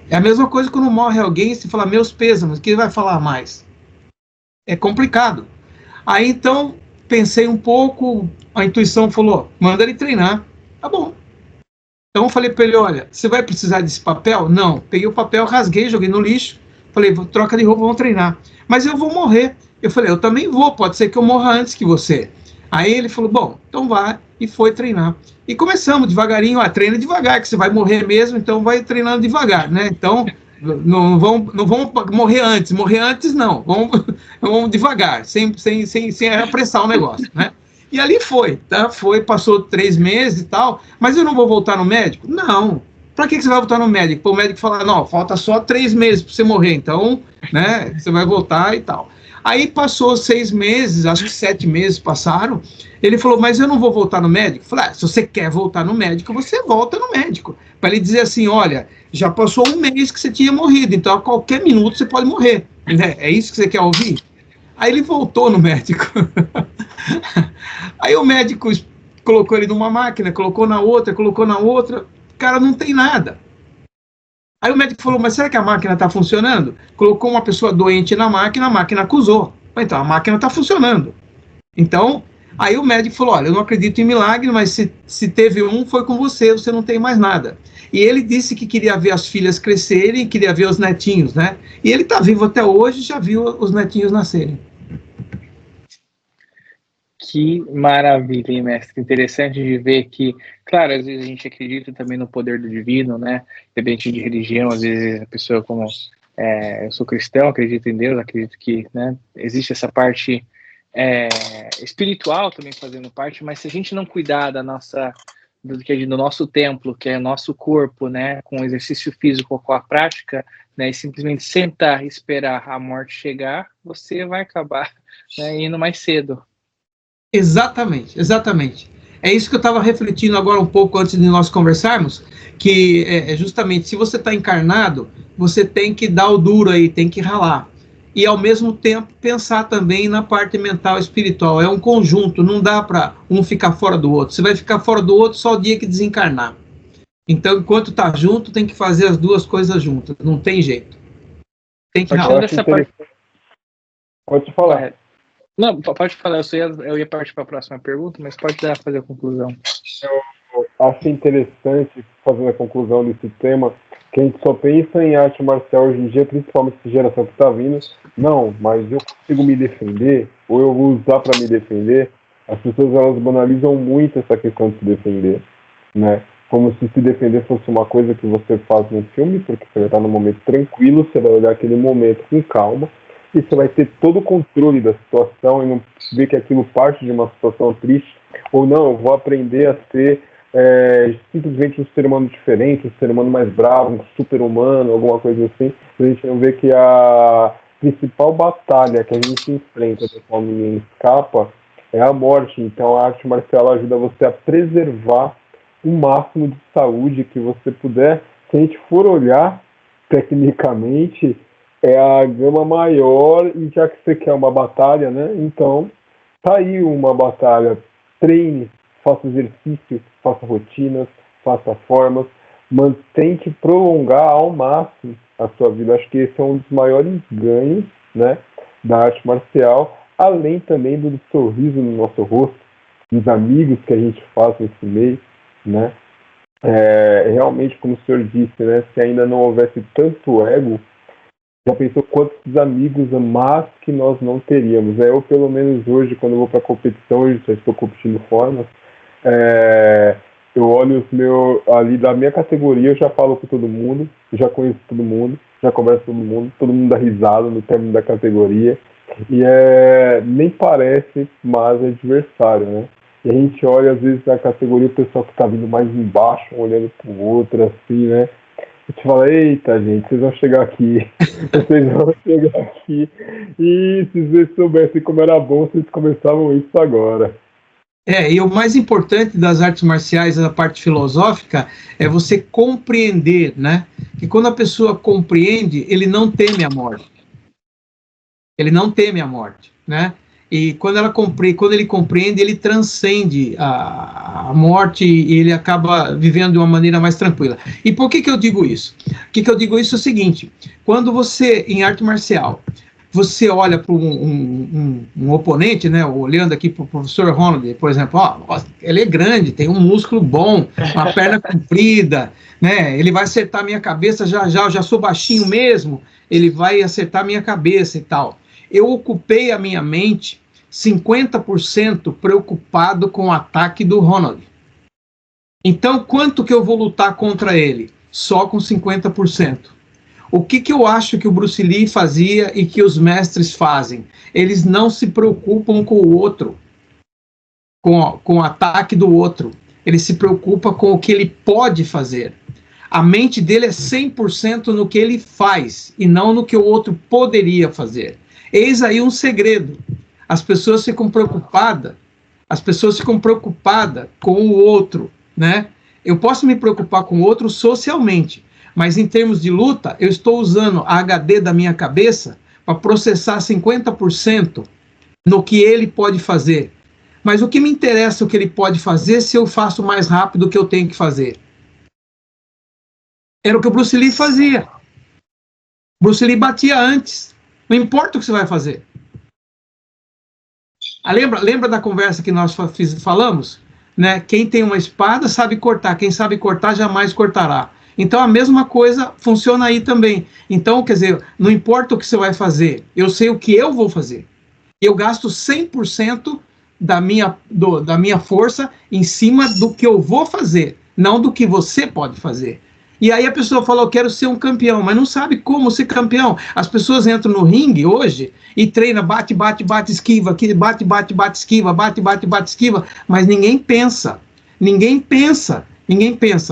É a mesma coisa quando morre alguém, você fala, meus pêsames, o que vai falar mais? É complicado. Aí então, pensei um pouco, a intuição falou, manda ele treinar. Tá bom. Então eu falei para ele, olha, você vai precisar desse papel? Não. Peguei o papel, rasguei, joguei no lixo, falei, troca de roupa, vamos treinar. Mas eu vou morrer. Eu falei, eu também vou, pode ser que eu morra antes que você. Aí ele falou, bom, então vai, e foi treinar. E começamos devagarinho, treina devagar, que você vai morrer mesmo, então vai treinando devagar, né? Então, não vão morrer antes não, vamos devagar, sem apressar o negócio, né? E ali foi, tá? Passou 3 meses e tal, mas eu não vou voltar no médico? Não. Para que você vai voltar no médico? Para o médico falar, não, falta só 3 meses para você morrer, então, né, você vai voltar e tal. Aí passou 6 meses, acho que 7 meses passaram, ele falou, mas eu não vou voltar no médico? Eu falei, se você quer voltar no médico, você volta no médico. Para ele dizer assim, olha, já passou 1 mês que você tinha morrido, então a qualquer minuto você pode morrer. É isso que você quer ouvir? Aí ele voltou no médico. Aí o médico colocou ele numa máquina, colocou na outra, o cara não tem nada. Aí o médico falou, mas será que a máquina está funcionando? Colocou uma pessoa doente na máquina, a máquina acusou. Então, a máquina está funcionando. Então, aí o médico falou, olha, eu não acredito em milagre, mas se teve um, foi com você, você não tem mais nada. E ele disse que queria ver as filhas crescerem, queria ver os netinhos, né? E ele está vivo até hoje, já viu os netinhos nascerem. Que maravilha, hein, mestre? Interessante de ver que, claro, às vezes a gente acredita também no poder do divino, né? Independente de religião, às vezes a pessoa, como eu sou cristão, acredito em Deus, acredito que, né, existe essa parte espiritual também fazendo parte, mas se a gente não cuidar do nosso templo, que é o nosso corpo, né, com o exercício físico, com a prática, né, e simplesmente sentar e esperar a morte chegar, você vai acabar, né, indo mais cedo. Exatamente, exatamente. É isso que eu estava refletindo agora um pouco antes de nós conversarmos, que justamente, se você está encarnado, você tem que dar o duro aí, tem que ralar. E, ao mesmo tempo, pensar também na parte mental e espiritual. É um conjunto, não dá para um ficar fora do outro. Você vai ficar fora do outro só o dia que desencarnar. Então, enquanto está junto, tem que fazer as duas coisas juntas. Não tem jeito. Tem que ralar. Pode falar. Não, pode falar, eu ia partir para a próxima pergunta, mas pode fazer a conclusão. Eu acho interessante, fazendo a conclusão desse tema, que a gente só pensa em arte marcial hoje em dia, principalmente essa geração que está vindo. Não, mas eu consigo me defender, ou eu vou usar para me defender. As pessoas, elas banalizam muito essa questão de se defender, né? Como se defender fosse uma coisa que você faz num filme, porque você vai estar num momento tranquilo, você vai olhar aquele momento com calma, e você vai ter todo o controle da situação e não ver que aquilo parte de uma situação triste, ou não, eu vou aprender a ser simplesmente um ser humano diferente, um ser humano mais bravo, um super-humano, alguma coisa assim. A gente não vê que a principal batalha que a gente enfrenta da qual ninguém escapa é a morte. Então a arte marcial ajuda você a preservar o máximo de saúde que você puder. Se a gente for olhar tecnicamente, é a gama maior, e já que você quer uma batalha, né? Então, tá aí uma batalha. Treine, faça exercício, faça rotinas, faça formas, mas tente prolongar ao máximo a sua vida. Acho que esse é um dos maiores ganhos, né, da arte marcial, além também do sorriso no nosso rosto, dos amigos que a gente faz nesse meio, né? realmente, como o senhor disse, né, se ainda não houvesse tanto ego, já pensou quantos amigos a mais que nós não teríamos? Eu, pelo menos hoje, quando eu vou para competição, hoje já estou competindo formas, eu olho os meus, ali da minha categoria, eu já falo com todo mundo, já conheço todo mundo, já converso com todo mundo dá risada no término da categoria, e nem parece mais adversário, né? E a gente olha, às vezes, na categoria, o pessoal que está vindo mais embaixo, olhando para o outro, assim, né? A gente fala, eita, gente, vocês vão chegar aqui, e se vocês soubessem como era bom, vocês começavam isso agora. E o mais importante das artes marciais, a parte filosófica, é você compreender, né? Que quando a pessoa compreende, ele não teme a morte. Ele não teme a morte, né? E quando ele compreende, ele transcende a morte e ele acaba vivendo de uma maneira mais tranquila. E por que eu digo isso? Por que eu digo isso é o seguinte, quando você, em arte marcial, você olha para um oponente, né, olhando aqui para o professor Ronald, por exemplo, ele é grande, tem um músculo bom, uma perna comprida, né, ele vai acertar minha cabeça eu já sou baixinho mesmo, ele vai acertar minha cabeça e tal. Eu ocupei a minha mente 50% preocupado com o ataque do Ronald. Então, quanto que eu vou lutar contra ele? Só com 50%. O que eu acho que o Bruce Lee fazia e que os mestres fazem? Eles não se preocupam com o outro, com o ataque do outro. Ele se preocupa com o que ele pode fazer. A mente dele é 100% no que ele faz e não no que o outro poderia fazer. Eis aí um segredo. As pessoas ficam preocupadas com o outro, né? Eu posso me preocupar com o outro socialmente, mas em termos de luta, eu estou usando a HD da minha cabeça para processar 50% no que ele pode fazer. Mas o que me interessa o que ele pode fazer se eu faço mais rápido do que eu tenho que fazer? Era o que o Bruce Lee fazia. Bruce Lee batia antes. Não importa o que você vai fazer. Lembra da conversa que nós falamos? Né? Quem tem uma espada sabe cortar. Quem sabe cortar jamais cortará. Então a mesma coisa funciona aí também. Então, quer dizer, não importa o que você vai fazer. Eu sei o que eu vou fazer. Eu gasto 100% da minha força em cima do que eu vou fazer. Não do que você pode fazer. E aí a pessoa fala, eu quero ser um campeão, mas não sabe como ser campeão. As pessoas entram no ringue hoje e treinam, bate, esquiva, bate, esquiva, bate, esquiva, mas ninguém pensa.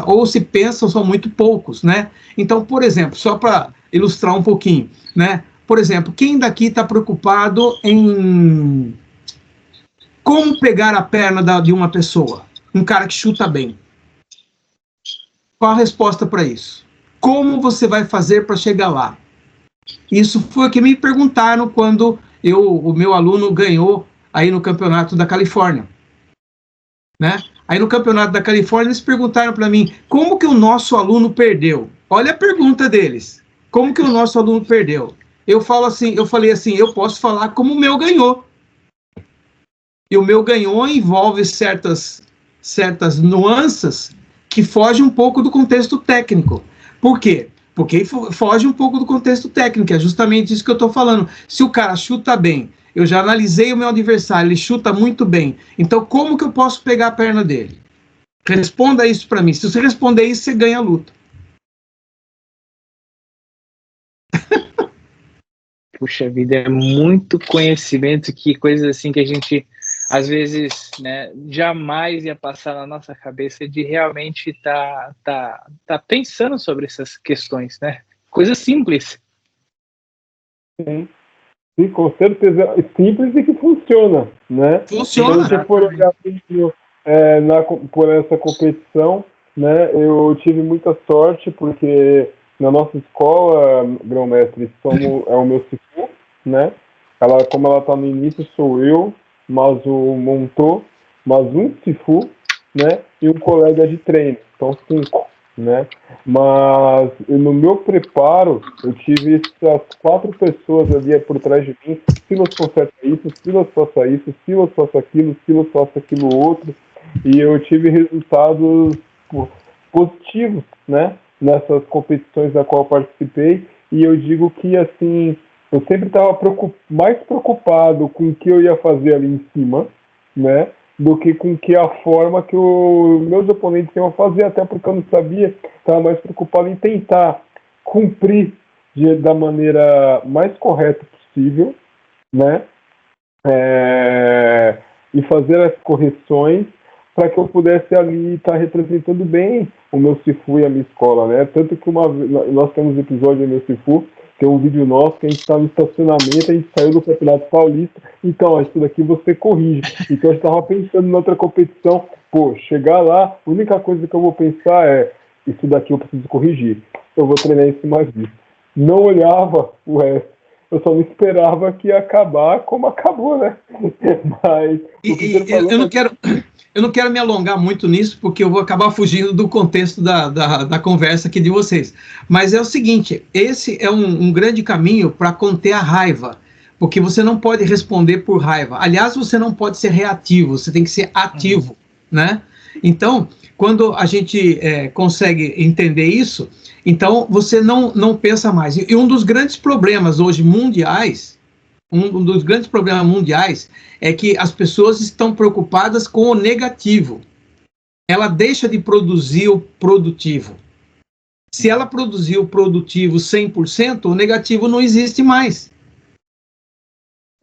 Ou se pensam, são muito poucos, né? Então, por exemplo, só para ilustrar um pouquinho, né? Por exemplo, quem daqui está preocupado em como pegar a perna de uma pessoa? Um cara que chuta bem. Qual a resposta para isso? Como você vai fazer para chegar lá? Isso foi o que me perguntaram quando o meu aluno ganhou aí no campeonato da Califórnia. Né? Aí no campeonato da Califórnia eles perguntaram para mim, como que o nosso aluno perdeu? Olha a pergunta deles. Como que o nosso aluno perdeu? Eu falei assim, eu posso falar como o meu ganhou. E o meu ganhou envolve certas nuances que fogem um pouco do contexto técnico. Por quê? Porque foge um pouco do contexto técnico, é justamente isso que eu estou falando. Se o cara chuta bem, eu já analisei o meu adversário, ele chuta muito bem, então como que eu posso pegar a perna dele? Responda isso para mim. Se você responder isso, você ganha a luta. Puxa vida, é muito conhecimento, que coisas assim que a gente às vezes, né, jamais ia passar na nossa cabeça de realmente tá pensando sobre essas questões, né? Coisas simples. Sim, com certeza. Simples e que funciona, né? Funciona. Se for olhar por essa competição, né, eu tive muita sorte, porque na nossa escola, grão-mestre, é o meu Sifu, né? Como ela está no início, sou eu, mas um Sifu, né, e um colega de treino, então 5, né, mas no meu preparo, eu tive essas 4 pessoas ali por trás de mim, Silas faça isso, Silas faça isso, Silas faça aquilo outro, e eu tive resultados positivos, né, nessas competições da qual eu participei, e eu digo que, assim, eu sempre estava mais preocupado com o que eu ia fazer ali em cima, né, do que com a forma que os meus oponentes iam fazer, até porque eu não sabia, estava mais preocupado em tentar cumprir da maneira mais correta possível, né, e fazer as correções para que eu pudesse ali estar representando bem o meu Sifu e a minha escola, né? Tanto que nós temos um episódio do meu Sifu, tem um vídeo nosso que a gente está no estacionamento, a gente saiu do Campeonato Paulista, então, isso daqui você corrige. Então, eu estava pensando em outra competição, chegar lá, a única coisa que eu vou pensar é, isso daqui eu preciso corrigir, eu vou treinar em cima disso. Não olhava o resto. Eu só não esperava que ia acabar como acabou, né? Mas eu não quero me alongar muito nisso, porque eu vou acabar fugindo do contexto da conversa aqui de vocês. Mas é o seguinte, esse é um grande caminho para conter a raiva, porque você não pode responder por raiva. Aliás, você não pode ser reativo, você tem que ser ativo, né? Então, quando a gente consegue entender isso, então você não pensa mais. E um dos grandes problemas hoje mundiais, é que as pessoas estão preocupadas com o negativo. Ela deixa de produzir o produtivo. Se ela produzir o produtivo 100%, o negativo não existe mais.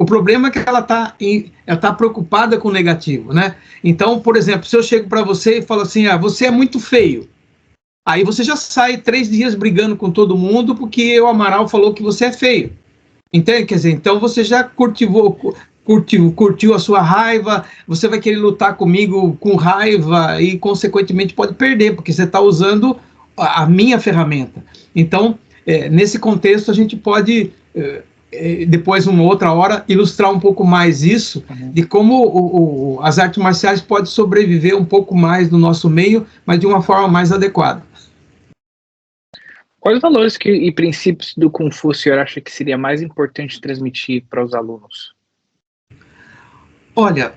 O problema é que ela tá preocupada com o negativo, né? Então, por exemplo, se eu chego para você e falo assim, você é muito feio. Aí você já sai 3 dias brigando com todo mundo porque o Amaral falou que você é feio. Entende? Quer dizer, então você já curtiu a sua raiva, você vai querer lutar comigo com raiva e, consequentemente, pode perder, porque você está usando a minha ferramenta. Então, nesse contexto, a gente pode, depois, uma outra hora, ilustrar um pouco mais isso, de como as artes marciais podem sobreviver um pouco mais no nosso meio, mas de uma forma mais adequada. Quais valores e princípios do Kung Fu o senhor acha que seria mais importante transmitir para os alunos? Olha,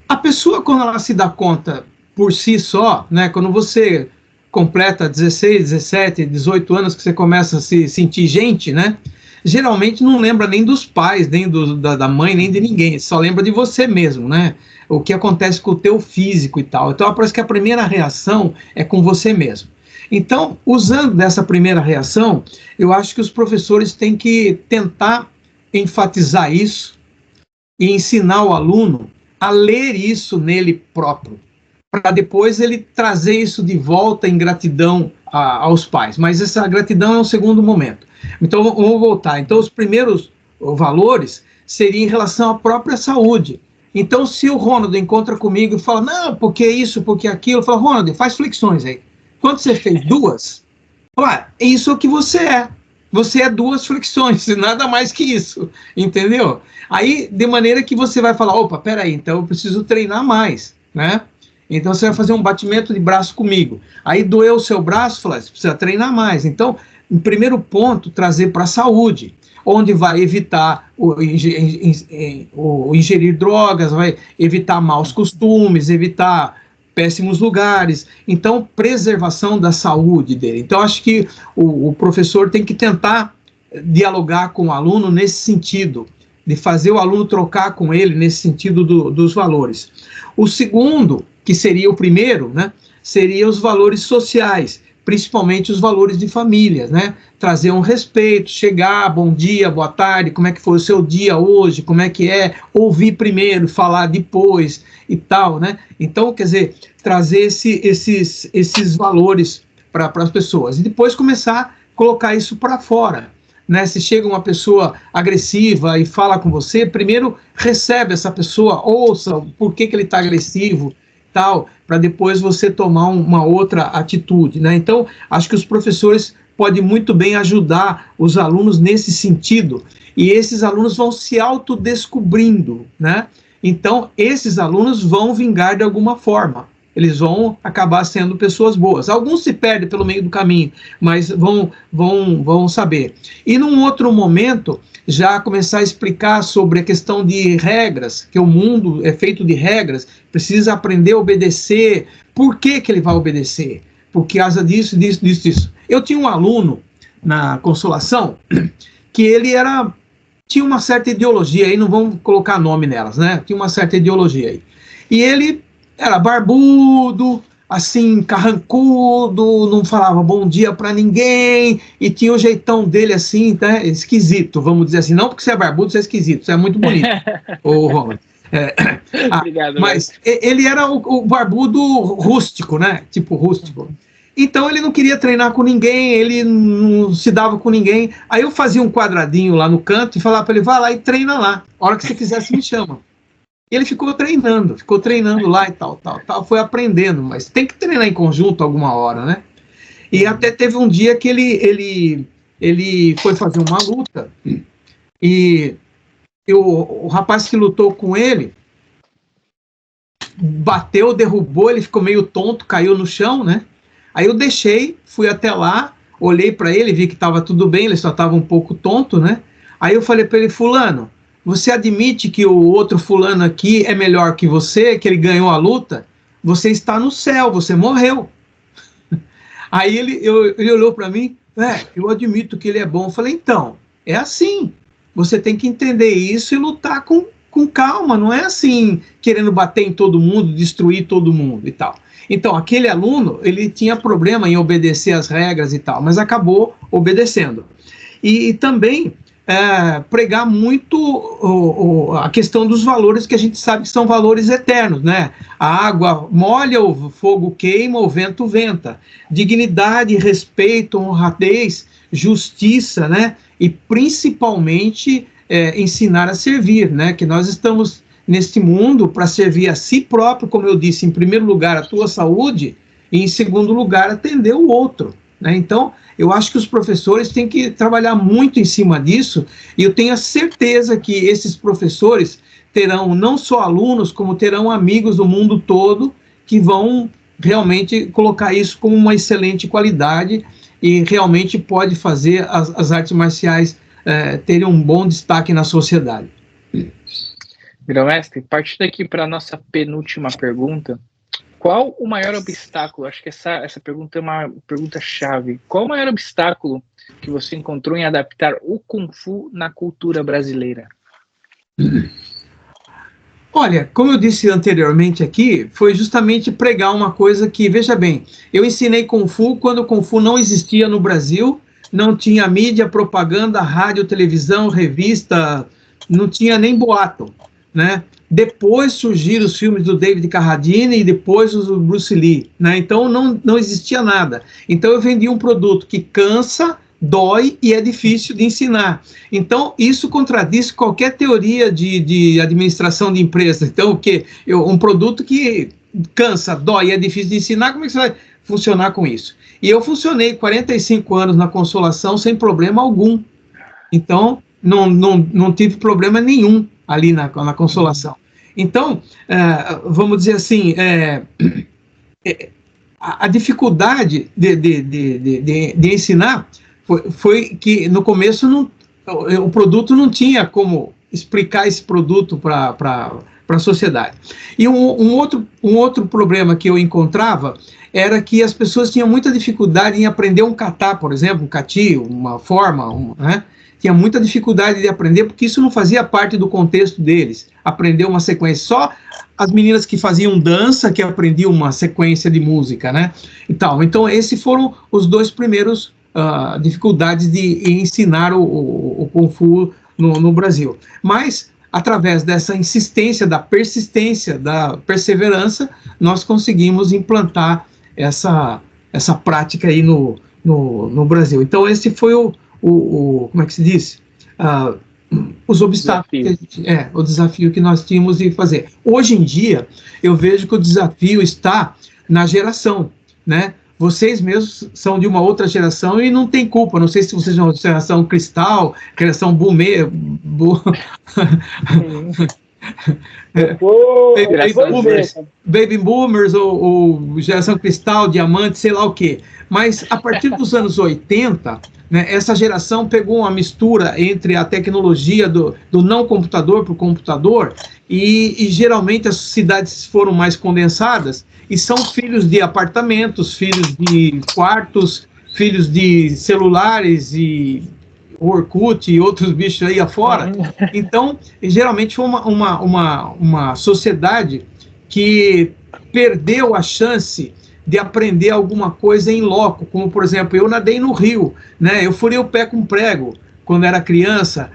a pessoa, quando ela se dá conta por si só, né, quando você completa 16, 17, 18 anos, que você começa a se sentir gente, né, geralmente não lembra nem dos pais, nem da mãe, nem de ninguém, só lembra de você mesmo, né, o que acontece com o teu físico e tal. Então, parece que a primeira reação é com você mesmo. Então, usando dessa primeira reação, eu acho que os professores têm que tentar enfatizar isso e ensinar o aluno a ler isso nele próprio, para depois ele trazer isso de volta em gratidão aos pais. Mas essa gratidão é um segundo momento. Então, vamos voltar. Então, os primeiros valores seriam em relação à própria saúde. Então, se o Ronald encontra comigo e fala, não, porque isso, porque aquilo, eu falo, Ronald, faz flexões aí. Quando você fez 2, isso é o que você é. Você é 2 flexões, nada mais que isso, entendeu? Aí, de maneira que você vai falar, opa, peraí, então eu preciso treinar mais, né? Então, você vai fazer um batimento de braço comigo. Aí, doeu o seu braço, fala, você precisa treinar mais. Então, em primeiro ponto, trazer para a saúde, onde vai evitar o ingerir drogas, vai evitar maus costumes, evitar péssimos lugares. Então, preservação da saúde dele. Então, acho que o professor tem que tentar dialogar com o aluno nesse sentido, de fazer o aluno trocar com ele nesse sentido dos valores. O segundo, que seria o primeiro, né, seria os valores sociais, principalmente os valores de família, né? Trazer um respeito, chegar, bom dia, boa tarde, como é que foi o seu dia hoje, como é que é, ouvir primeiro, falar depois e tal, né? Então, quer dizer, trazer esses valores para as pessoas e depois começar a colocar isso para fora, né? Se chega uma pessoa agressiva e fala com você, primeiro recebe essa pessoa, ouça por que ele está agressivo, tal, para depois você tomar uma outra atitude, né? Então, acho que os professores podem muito bem ajudar os alunos nesse sentido, e esses alunos vão se autodescobrindo, né? Então, esses alunos vão vingar de alguma forma, eles vão acabar sendo pessoas boas. Alguns se perdem pelo meio do caminho, mas vão saber. E num outro momento, já começar a explicar sobre a questão de regras, que o mundo é feito de regras, precisa aprender a obedecer, por que ele vai obedecer? Por causa disso. Eu tinha um aluno na Consolação que ele tinha uma certa ideologia, aí não vamos colocar nome nelas, né? Tinha uma certa ideologia aí. E ele era barbudo, assim, carrancudo, não falava bom dia para ninguém, e tinha o jeitão dele assim, né, esquisito, vamos dizer assim, não porque você é barbudo, você é esquisito, você é muito bonito, ô Roland. Obrigado, mas ele era o barbudo rústico, né, tipo rústico. Então ele não queria treinar com ninguém, ele não se dava com ninguém, aí eu fazia um quadradinho lá no canto e falava para ele, vai lá e treina lá, a hora que você quiser você me chama. E ele ficou treinando lá e tal, foi aprendendo, mas tem que treinar em conjunto alguma hora, né? E até teve um dia que ele foi fazer uma luta e o rapaz que lutou com ele bateu, derrubou, ele ficou meio tonto, caiu no chão, né? Aí eu deixei, fui até lá, olhei para ele, vi que estava tudo bem, ele só estava um pouco tonto, né? Aí eu falei para ele, fulano, você admite que o outro fulano aqui é melhor que você, que ele ganhou a luta? Você está no céu, você morreu. Aí ele olhou para mim, eu admito que ele é bom. Eu falei, então, é assim, você tem que entender isso e lutar com calma, não é assim, querendo bater em todo mundo, destruir todo mundo e tal. Então, aquele aluno, ele tinha problema em obedecer as regras e tal, mas acabou obedecendo. E também pregar muito a questão dos valores que a gente sabe que são valores eternos, né? A água molha, o fogo queima, o vento venta. Dignidade, respeito, honradez, justiça, né? E principalmente ensinar a servir, né? Que nós estamos neste mundo para servir a si próprio, como eu disse, em primeiro lugar a tua saúde e em segundo lugar atender o outro, né? Então, eu acho que os professores têm que trabalhar muito em cima disso, e eu tenho a certeza que esses professores terão não só alunos, como terão amigos do mundo todo que vão realmente colocar isso como uma excelente qualidade e realmente pode fazer as artes marciais terem um bom destaque na sociedade. Grão-mestre, partindo aqui para a nossa penúltima pergunta, qual o maior obstáculo? Acho que essa pergunta é uma pergunta-chave. Qual o maior obstáculo que você encontrou em adaptar o Kung Fu na cultura brasileira? Olha, como eu disse anteriormente aqui, foi justamente pregar uma coisa que, veja bem, eu ensinei Kung Fu quando o Kung Fu não existia no Brasil, não tinha mídia, propaganda, rádio, televisão, revista, não tinha nem boato, né? Depois surgiram os filmes do David Carradine e depois os do Bruce Lee, né? Então não existia nada. Então eu vendi um produto que cansa, dói e é difícil de ensinar. Então isso contradiz qualquer teoria de administração de empresa. Então um produto que cansa, dói e é difícil de ensinar, como é que você vai funcionar com isso? E eu funcionei 45 anos na Consolação sem problema algum. Então não tive problema nenhum ali na Consolação. Então, vamos dizer assim, a dificuldade de ensinar foi que no começo o produto não tinha como explicar esse produto para a sociedade. E um outro problema que eu encontrava era que as pessoas tinham muita dificuldade em aprender um kata, por exemplo, um kati, uma forma, né? Tinha muita dificuldade de aprender, porque isso não fazia parte do contexto deles, aprender uma sequência. Só as meninas que faziam dança, que aprendiam uma sequência de música, né? E tal. Então, esses foram os dois primeiros dificuldades de ensinar o Kung Fu no Brasil. Mas, através dessa insistência, da persistência, da perseverança, nós conseguimos implantar essa prática aí no Brasil. Então, esse foi como é que se diz? Os obstáculos, o desafio que nós tínhamos de fazer. Hoje em dia, eu vejo que o desafio está na geração, né? Vocês mesmos são de uma outra geração e não tem culpa. Não sei se vocês são de geração cristal, geração boomer, baby boomers ou geração cristal, diamante, sei lá o quê. Mas a partir dos anos 80, né, essa geração pegou uma mistura entre a tecnologia do não computador para o computador e geralmente as cidades foram mais condensadas, e são filhos de apartamentos, filhos de quartos, filhos de celulares e Orkut e outros bichos aí afora. Então, geralmente foi uma sociedade que perdeu a chance de aprender alguma coisa em loco, como, por exemplo, eu nadei no rio, né? Eu furei o pé com prego quando era criança,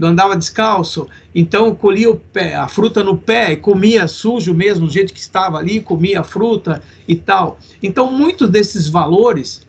andava descalço, então eu colhia a fruta no pé e comia sujo mesmo, do jeito que estava ali, comia a fruta e tal. Então, muitos desses valores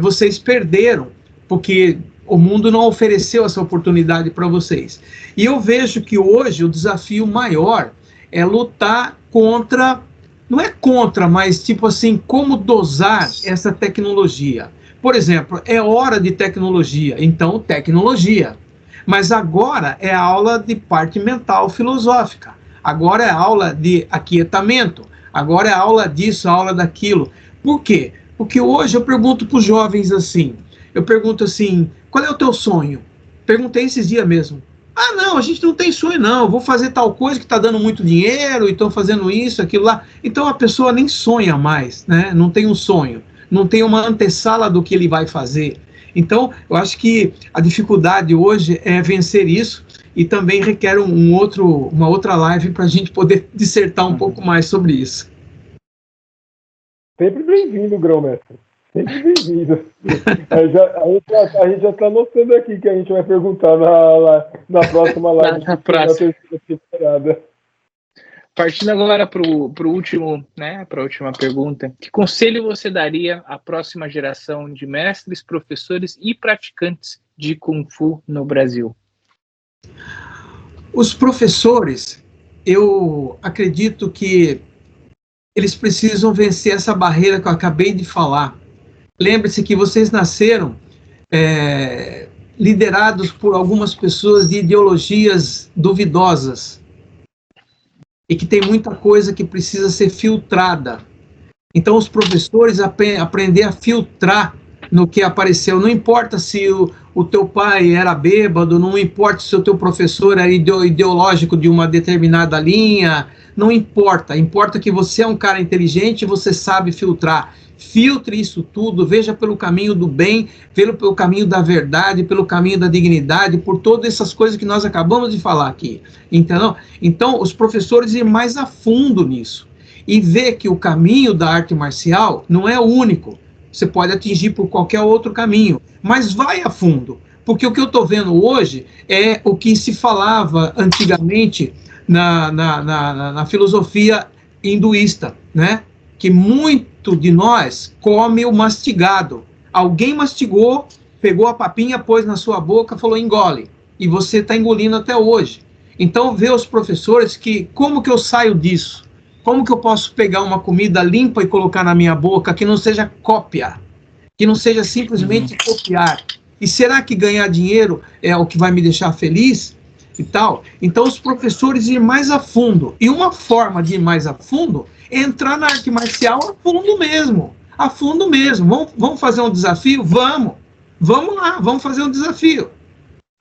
vocês perderam, porque o mundo não ofereceu essa oportunidade para vocês. E eu vejo que hoje o desafio maior é lutar contra, não é contra, mas tipo assim, como dosar essa tecnologia. Por exemplo, é hora de tecnologia, então tecnologia. Mas agora é aula de parte mental filosófica, agora é aula de aquietamento, agora é aula disso, aula daquilo. Por quê? Porque hoje eu pergunto para os jovens assim, eu pergunto assim, qual é o teu sonho? Perguntei esses dias mesmo. Ah, não, a gente não tem sonho não, eu vou fazer tal coisa que está dando muito dinheiro, e estão fazendo isso, aquilo lá. Então a pessoa nem sonha mais, né? Não tem um sonho, não tem uma antessala do que ele vai fazer. Então, eu acho que a dificuldade hoje é vencer isso, e também requer uma outra live para a gente poder dissertar um pouco mais sobre isso. Sempre bem-vindo, Grão-Mestre. Sempre bem-vindo. A gente já está anotando aqui que a gente vai perguntar na próxima live. Na próxima temporada. Partindo agora para o último, né, para a última pergunta, que conselho você daria à próxima geração de mestres, professores e praticantes de Kung Fu no Brasil? Os professores, eu acredito que eles precisam vencer essa barreira que eu acabei de falar. Lembre-se que vocês nasceram liderados por algumas pessoas de ideologias duvidosas, e que tem muita coisa que precisa ser filtrada. Então, os professores aprender a filtrar no que apareceu. Não importa se o teu pai era bêbado, não importa se o teu professor era ideológico de uma determinada linha, não importa. Importa que você é um cara inteligente e você sabe filtrar. Filtre isso tudo, veja pelo caminho do bem, pelo caminho da verdade, pelo caminho da dignidade, por todas essas coisas que nós acabamos de falar aqui, entendeu? Então, os professores ir mais a fundo nisso, e ver que o caminho da arte marcial não é o único, você pode atingir por qualquer outro caminho, mas vai a fundo, porque o que eu estou vendo hoje é o que se falava antigamente na filosofia hinduísta, né? Que muito de nós come o mastigado. Alguém mastigou, pegou a papinha, pôs na sua boca, falou engole, e você está engolindo até hoje. Então, vê os professores que, como que eu saio disso? Como que eu posso pegar uma comida limpa e colocar na minha boca, que não seja cópia, que não seja simplesmente copiar? E será que ganhar dinheiro é o que vai me deixar feliz? E tal. Então, os professores ir mais a fundo. E uma forma de ir mais a fundo é entrar na arte marcial a fundo mesmo. A fundo mesmo. Vamos fazer um desafio? Vamos. Vamos lá, vamos fazer um desafio.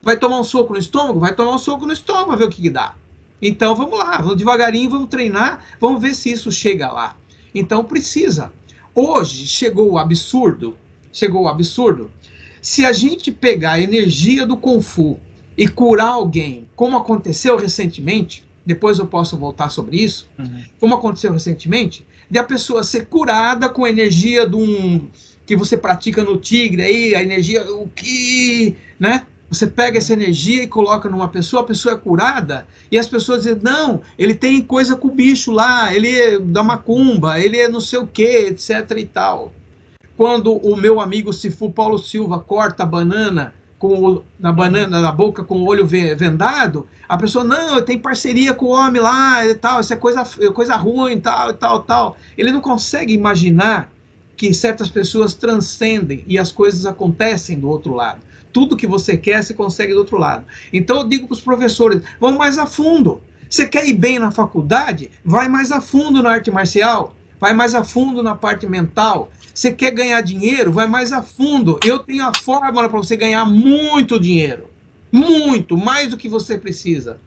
Vai tomar um soco no estômago? Vai tomar um soco no estômago, ver o que dá. Então, vamos lá, vamos devagarinho, vamos treinar, vamos ver se isso chega lá. Então, precisa. Hoje, chegou o absurdo. Se a gente pegar a energia do Kung Fu e curar alguém, como aconteceu recentemente, depois eu posso voltar sobre isso, como aconteceu recentemente, de a pessoa ser curada com a energia que você pratica no tigre, aí, a energia, né? Você pega essa energia e coloca numa pessoa, a pessoa é curada, e as pessoas dizem, não, ele tem coisa com o bicho lá, ele é da macumba, ele é não sei o que, etc e tal. Quando o meu amigo Sifu Paulo Silva corta a banana, na boca com o olho vendado, a pessoa, não, tem parceria com o homem lá e tal, isso é coisa ruim, tal. Ele não consegue imaginar que certas pessoas transcendem e as coisas acontecem do outro lado. Tudo que você quer, você consegue do outro lado. Então eu digo para os professores, vão mais a fundo. Você quer ir bem na faculdade? Vai mais a fundo na arte marcial, vai mais a fundo na parte mental. Você quer ganhar dinheiro? Vai mais a fundo. Eu tenho a fórmula para você ganhar muito dinheiro. Muito, mais do que você precisa.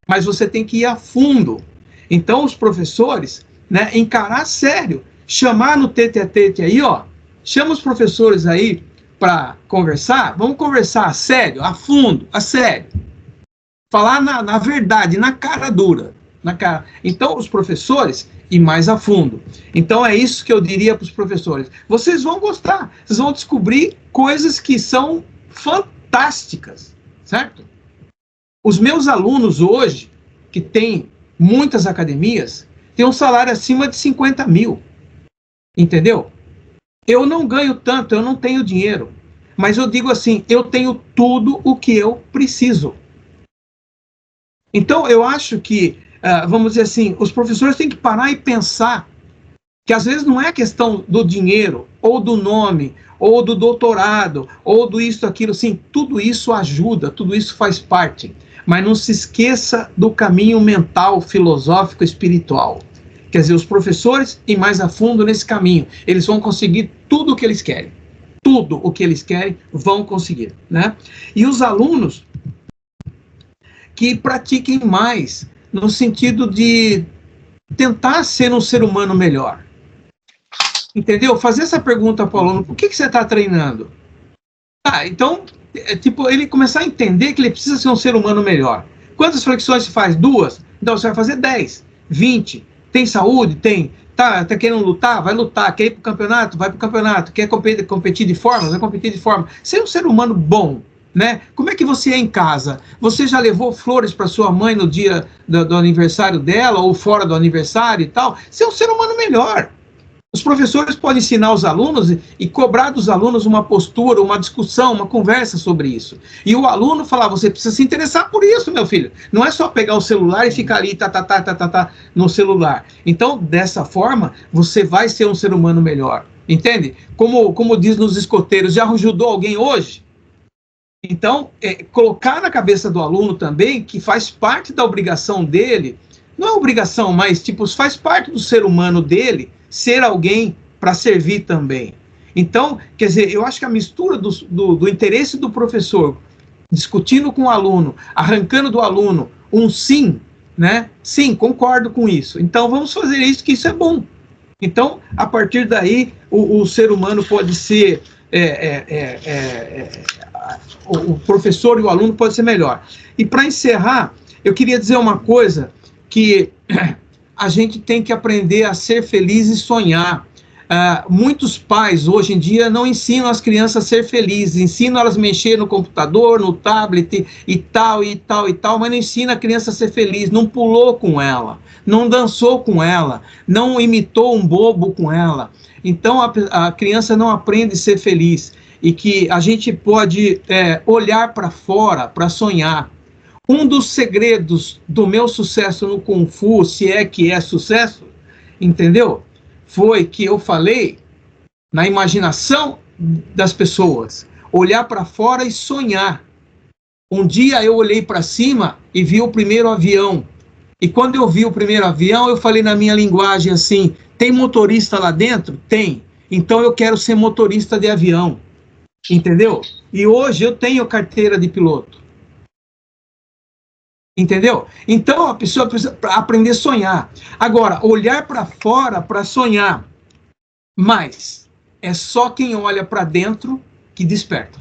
mas você tem que ir a fundo. Então, os professores, né, encarar sério, chamar no tete-a-tete aí, ó, chama os professores aí para conversar, vamos conversar a sério, a fundo, a sério. Falar na verdade, na cara dura. Na cara. Então, os professores, ir mais a fundo. Então, é isso que eu diria para os professores. Vocês vão gostar, vocês vão descobrir coisas que são fantásticas, certo? Os meus alunos hoje, que têm muitas academias, têm um salário acima de 50 mil. Entendeu? Eu não ganho tanto, eu não tenho dinheiro. Mas eu digo assim, eu tenho tudo o que eu preciso. Então, eu acho que, vamos dizer assim, os professores têm que parar e pensar que às vezes não é questão do dinheiro, ou do nome, ou do doutorado, ou do isso, aquilo, sim, tudo isso ajuda, tudo isso faz parte. Mas não se esqueça do caminho mental, filosófico, espiritual. Quer dizer, os professores ir mais a fundo nesse caminho, eles vão conseguir tudo o que eles querem. Tudo o que eles querem, vão conseguir, né? E os alunos que pratiquem mais, no sentido de tentar ser um ser humano melhor. Entendeu? Fazer essa pergunta para o aluno, por que você está treinando? Então, tipo, ele começar a entender que ele precisa ser um ser humano melhor. Quantas flexões você faz? 2? Então, você vai fazer 10, 20. Tem saúde? Tem. Tá querendo lutar? Vai lutar. Quer ir para o campeonato? Vai para o campeonato. Quer competir de forma? Vai competir de forma. Ser um ser humano bom, né? Como é que você é em casa? Você já levou flores para sua mãe no dia do aniversário dela, ou fora do aniversário e tal? Ser um ser humano melhor. Os professores podem ensinar os alunos e cobrar dos alunos uma postura, uma discussão, uma conversa sobre isso. E o aluno falar, você precisa se interessar por isso, meu filho. Não é só pegar o celular e ficar ali, no celular. Então, dessa forma, você vai ser um ser humano melhor. Entende? Como diz nos escoteiros, já ajudou alguém hoje? Então, colocar na cabeça do aluno também que faz parte da obrigação dele, não é obrigação, mas tipo, faz parte do ser humano dele, ser alguém para servir também. Então, quer dizer, eu acho que a mistura do interesse do professor, discutindo com o aluno, arrancando do aluno um sim, né? Sim, concordo com isso. Então, vamos fazer isso, que isso é bom. Então, a partir daí, o ser humano pode ser... o professor e o aluno pode ser melhor. E para encerrar, eu queria dizer uma coisa, que a gente tem que aprender a ser feliz e sonhar. Muitos pais, hoje em dia, não ensinam as crianças a ser felizes, ensinam elas a mexer no computador, no tablet e tal, mas não ensina a criança a ser feliz, não pulou com ela, não dançou com ela, não imitou um bobo com ela. Então, a criança não aprende a ser feliz, e que a gente pode olhar para fora para sonhar. Um dos segredos do meu sucesso no Kung Fu, se é que é sucesso, entendeu? Foi que eu falei na imaginação das pessoas, olhar para fora e sonhar. Um dia eu olhei para cima e vi o primeiro avião. E quando eu vi o primeiro avião, eu falei na minha linguagem assim, tem motorista lá dentro? Tem. Então eu quero ser motorista de avião. Entendeu? E hoje eu tenho carteira de piloto. Entendeu? Então a pessoa precisa aprender a sonhar. Agora, olhar para fora para sonhar. Mas é só quem olha para dentro que desperta.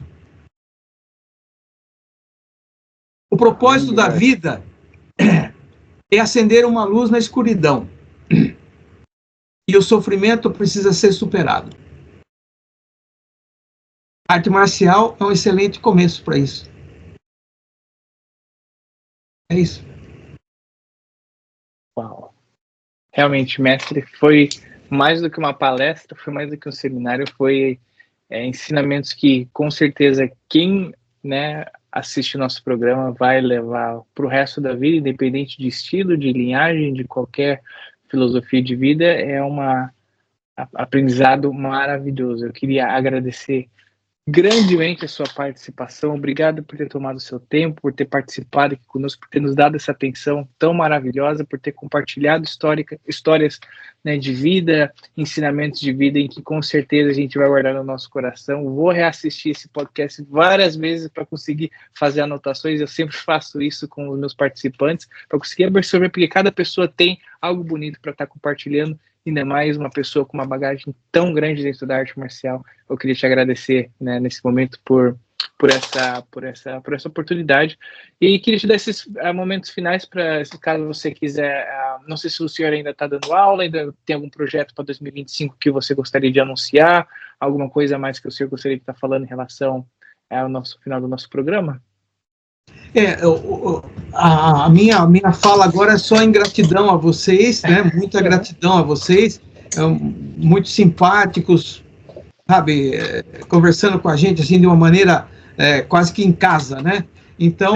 O propósito da vida é acender uma luz na escuridão. E o sofrimento precisa ser superado. A arte marcial é um excelente começo para isso. É isso. Uau. Realmente, mestre, foi mais do que uma palestra, foi mais do que um seminário, foi ensinamentos que, com certeza, quem, né, assiste o nosso programa vai levar para o resto da vida, independente de estilo, de linhagem, de qualquer filosofia de vida, é um aprendizado maravilhoso. Eu queria agradecer grandemente a sua participação. Obrigado por ter tomado o seu tempo, por ter participado aqui conosco, por ter nos dado essa atenção tão maravilhosa, por ter compartilhado histórias, né, de vida, ensinamentos de vida, em que com certeza a gente vai guardar no nosso coração. Vou reassistir esse podcast várias vezes para conseguir fazer anotações. Eu sempre faço isso com os meus participantes, para conseguir absorver, porque cada pessoa tem algo bonito para estar compartilhando. Ainda mais uma pessoa com uma bagagem tão grande dentro da arte marcial. Eu queria te agradecer, né, nesse momento por essa oportunidade, e queria te dar esses momentos finais para, caso você quiser, não sei se o senhor ainda está dando aula, ainda tem algum projeto para 2025 que você gostaria de anunciar, alguma coisa a mais que o senhor gostaria de estar falando em relação ao nosso final do nosso programa? A minha fala agora é só em gratidão a vocês, né? Muita gratidão a vocês, muito simpáticos, sabe, conversando com a gente assim de uma maneira quase que em casa, né? Então,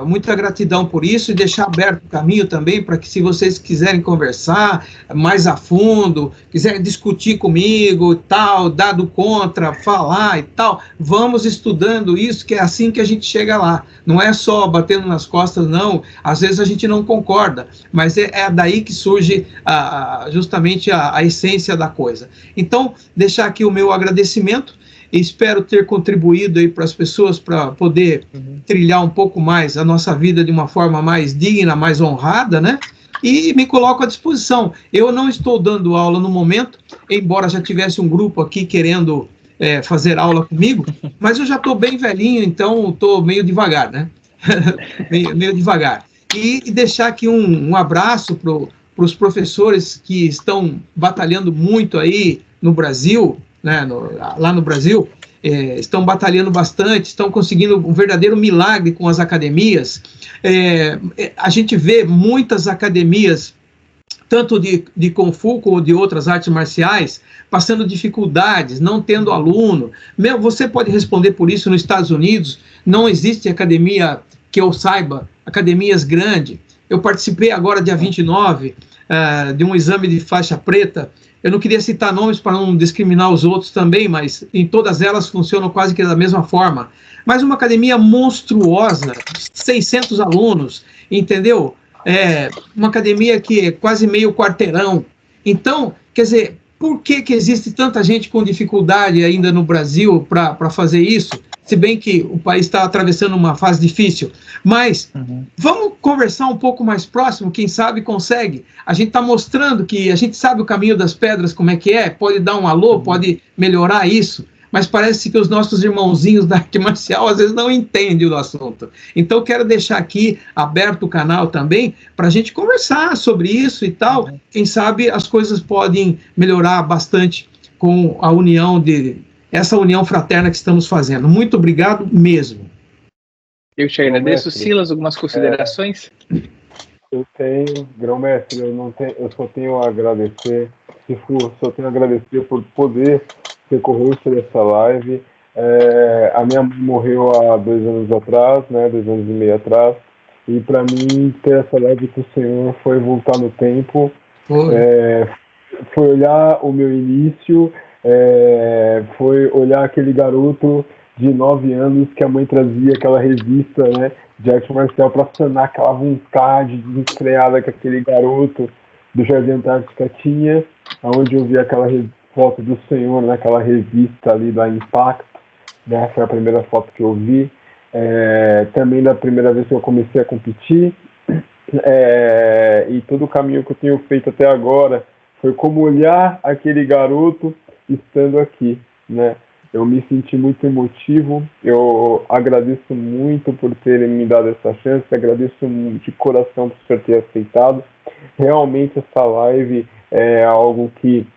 muita gratidão por isso, e deixar aberto o caminho também para que, se vocês quiserem conversar mais a fundo, quiserem discutir comigo e tal, dado contra, falar e tal, vamos estudando isso, que é assim que a gente chega lá. Não é só batendo nas costas, não. Às vezes a gente não concorda, mas é daí que surge justamente a essência da coisa. Então, deixar aqui o meu agradecimento. Espero ter contribuído aí para as pessoas para poder trilhar um pouco mais a nossa vida de uma forma mais digna, mais honrada, né? E me coloco à disposição. Eu não estou dando aula no momento, embora já tivesse um grupo aqui querendo fazer aula comigo, mas eu já estou bem velhinho, então estou meio devagar, né? meio devagar. E deixar aqui um abraço para os professores que estão batalhando muito aí no Brasil, né, lá no Brasil, estão batalhando bastante, estão conseguindo um verdadeiro milagre com as academias. A gente vê muitas academias, tanto de Kung Fu como de outras artes marciais, passando dificuldades, não tendo aluno. Você pode responder por isso. Nos Estados Unidos não existe academia, que eu saiba, academias grandes. Eu participei agora, dia 29, de um exame de faixa preta. Eu não queria citar nomes para não discriminar os outros também, mas em todas elas funcionam quase que da mesma forma. Mas uma academia monstruosa, 600 alunos, entendeu? Uma academia que é quase meio quarteirão. Então, quer dizer, por que existe tanta gente com dificuldade ainda no Brasil para fazer isso? Se bem que o país está atravessando uma fase difícil. Mas vamos conversar um pouco mais próximo, quem sabe consegue. A gente está mostrando que a gente sabe o caminho das pedras, como é que é, pode dar um alô, pode melhorar isso, mas parece que os nossos irmãozinhos da arte marcial às vezes não entendem o assunto. Então quero deixar aqui aberto o canal também para a gente conversar sobre isso e tal. Quem sabe as coisas podem melhorar bastante com a união essa união fraterna que estamos fazendo. Muito obrigado mesmo. Eu te agradeço. Silas, algumas considerações? Eu tenho, grão-mestre, eu só tenho a agradecer, só tenho a agradecer por poder ter corrido essa live. A minha mãe morreu há 2 anos atrás, né, 2 anos e meio atrás, e para mim ter essa live com o Senhor foi voltar no tempo, foi olhar o meu início, foi olhar aquele garoto de 9 anos que a mãe trazia aquela revista, né, de arte marcial para sanar aquela vontade desfreada que aquele garoto do Jardim Antártica tinha, onde eu vi aquela foto do Senhor naquela revista ali da Impact, né, foi a primeira foto que eu vi, também da primeira vez que eu comecei a competir, e todo o caminho que eu tenho feito até agora foi como olhar aquele garoto estando aqui, né? Eu me senti muito emotivo, eu agradeço muito por terem me dado essa chance, agradeço de coração por ter aceitado. Realmente essa live é algo que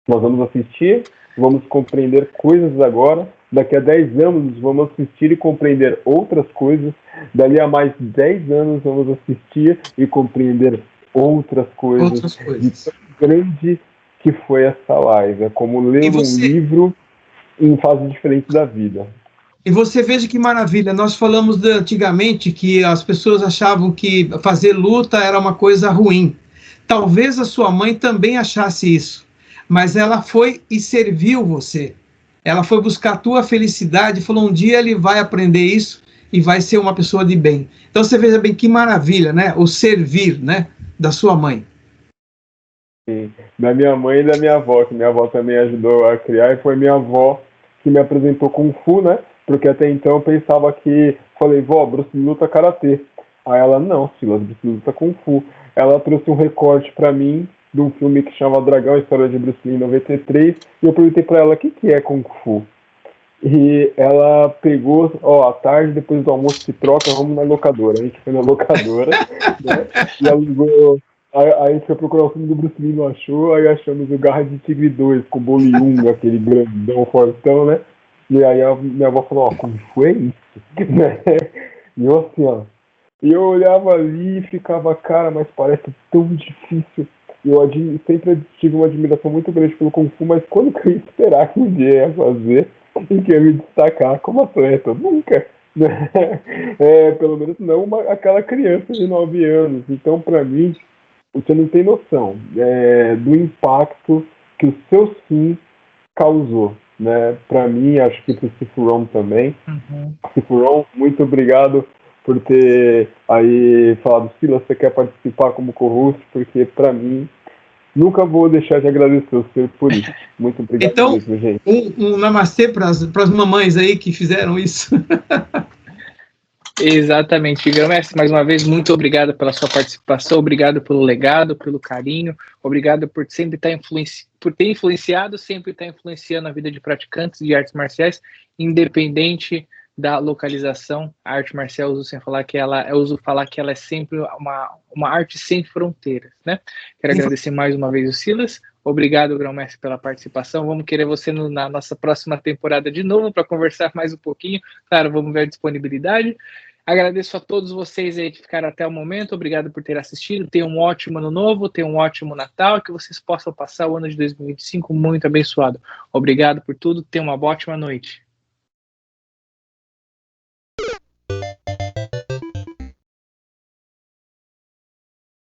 nós vamos assistir, vamos compreender coisas agora, daqui a 10 anos vamos assistir e compreender outras coisas, dali a mais 10 anos vamos assistir e compreender outras coisas. De tão grande que foi essa live, é como ler um livro em fases diferentes da vida. E você veja que maravilha, nós falamos antigamente que as pessoas achavam que fazer luta era uma coisa ruim. Talvez a sua mãe também achasse isso, mas ela foi e serviu você. ela foi buscar a tua felicidade e falou, um dia ele vai aprender isso e vai ser uma pessoa de bem. Então você veja bem que maravilha, né? O servir, né? Da sua mãe. Sim, da minha mãe e da minha avó, que minha avó também ajudou a criar, e foi minha avó que me apresentou Kung Fu, né? Porque até então eu pensava que, falei, vó, Bruce Lee luta Karatê. Aí ela, não, Silas, Bruce Lee luta Kung Fu. Ela trouxe um recorte pra mim de um filme que chama Dragão, a história de Bruce Lee em 93, e eu perguntei pra ela, o que é Kung Fu? E ela pegou, à tarde, depois do almoço se troca, vamos na locadora. A gente foi na locadora, né? E alugou. Aí a gente foi procurar o filme do Bruce Lee, não achou, aí achamos o Garra de Tigre 2, com o Boliung, aquele grandão, fortão, né? E aí a minha avó falou, Kung Fu é isso? Né? E eu assim, e eu olhava ali e ficava, cara, mas parece tão difícil. Eu sempre tive uma admiração muito grande pelo Kung Fu, mas quando que eu ia esperar que um dia ia fazer e que eu ia me destacar como atleta? Nunca, né? Pelo menos não aquela criança de 9 anos. Então, para mim, você não tem noção do impacto que o seu sim causou, né? Para mim, acho que para o Cifuron também. Cifuron, muito obrigado por ter aí falado, Silas, você quer participar como co-host, porque para mim, nunca vou deixar de agradecer você por isso. Muito obrigado então, mesmo, gente. Um namastê para as mamães aí que fizeram isso. Exatamente, Grão-Mestre, mais uma vez, muito obrigado pela sua participação, obrigado pelo legado, pelo carinho, obrigado por sempre estar por ter influenciado, sempre estar influenciando a vida de praticantes de artes marciais, independente da localização. A arte marcial, eu uso falar que ela é sempre uma arte sem fronteiras, né? Quero agradecer mais uma vez o Silas. Obrigado, Grão-Mestre, pela participação. Vamos querer você na nossa próxima temporada de novo para conversar mais um pouquinho. Claro, vamos ver a disponibilidade. Agradeço a todos vocês aí que ficaram até o momento. Obrigado por ter assistido. Tenham um ótimo ano novo, tenham um ótimo Natal, que vocês possam passar o ano de 2025 muito abençoado. Obrigado por tudo. Tenham uma ótima noite.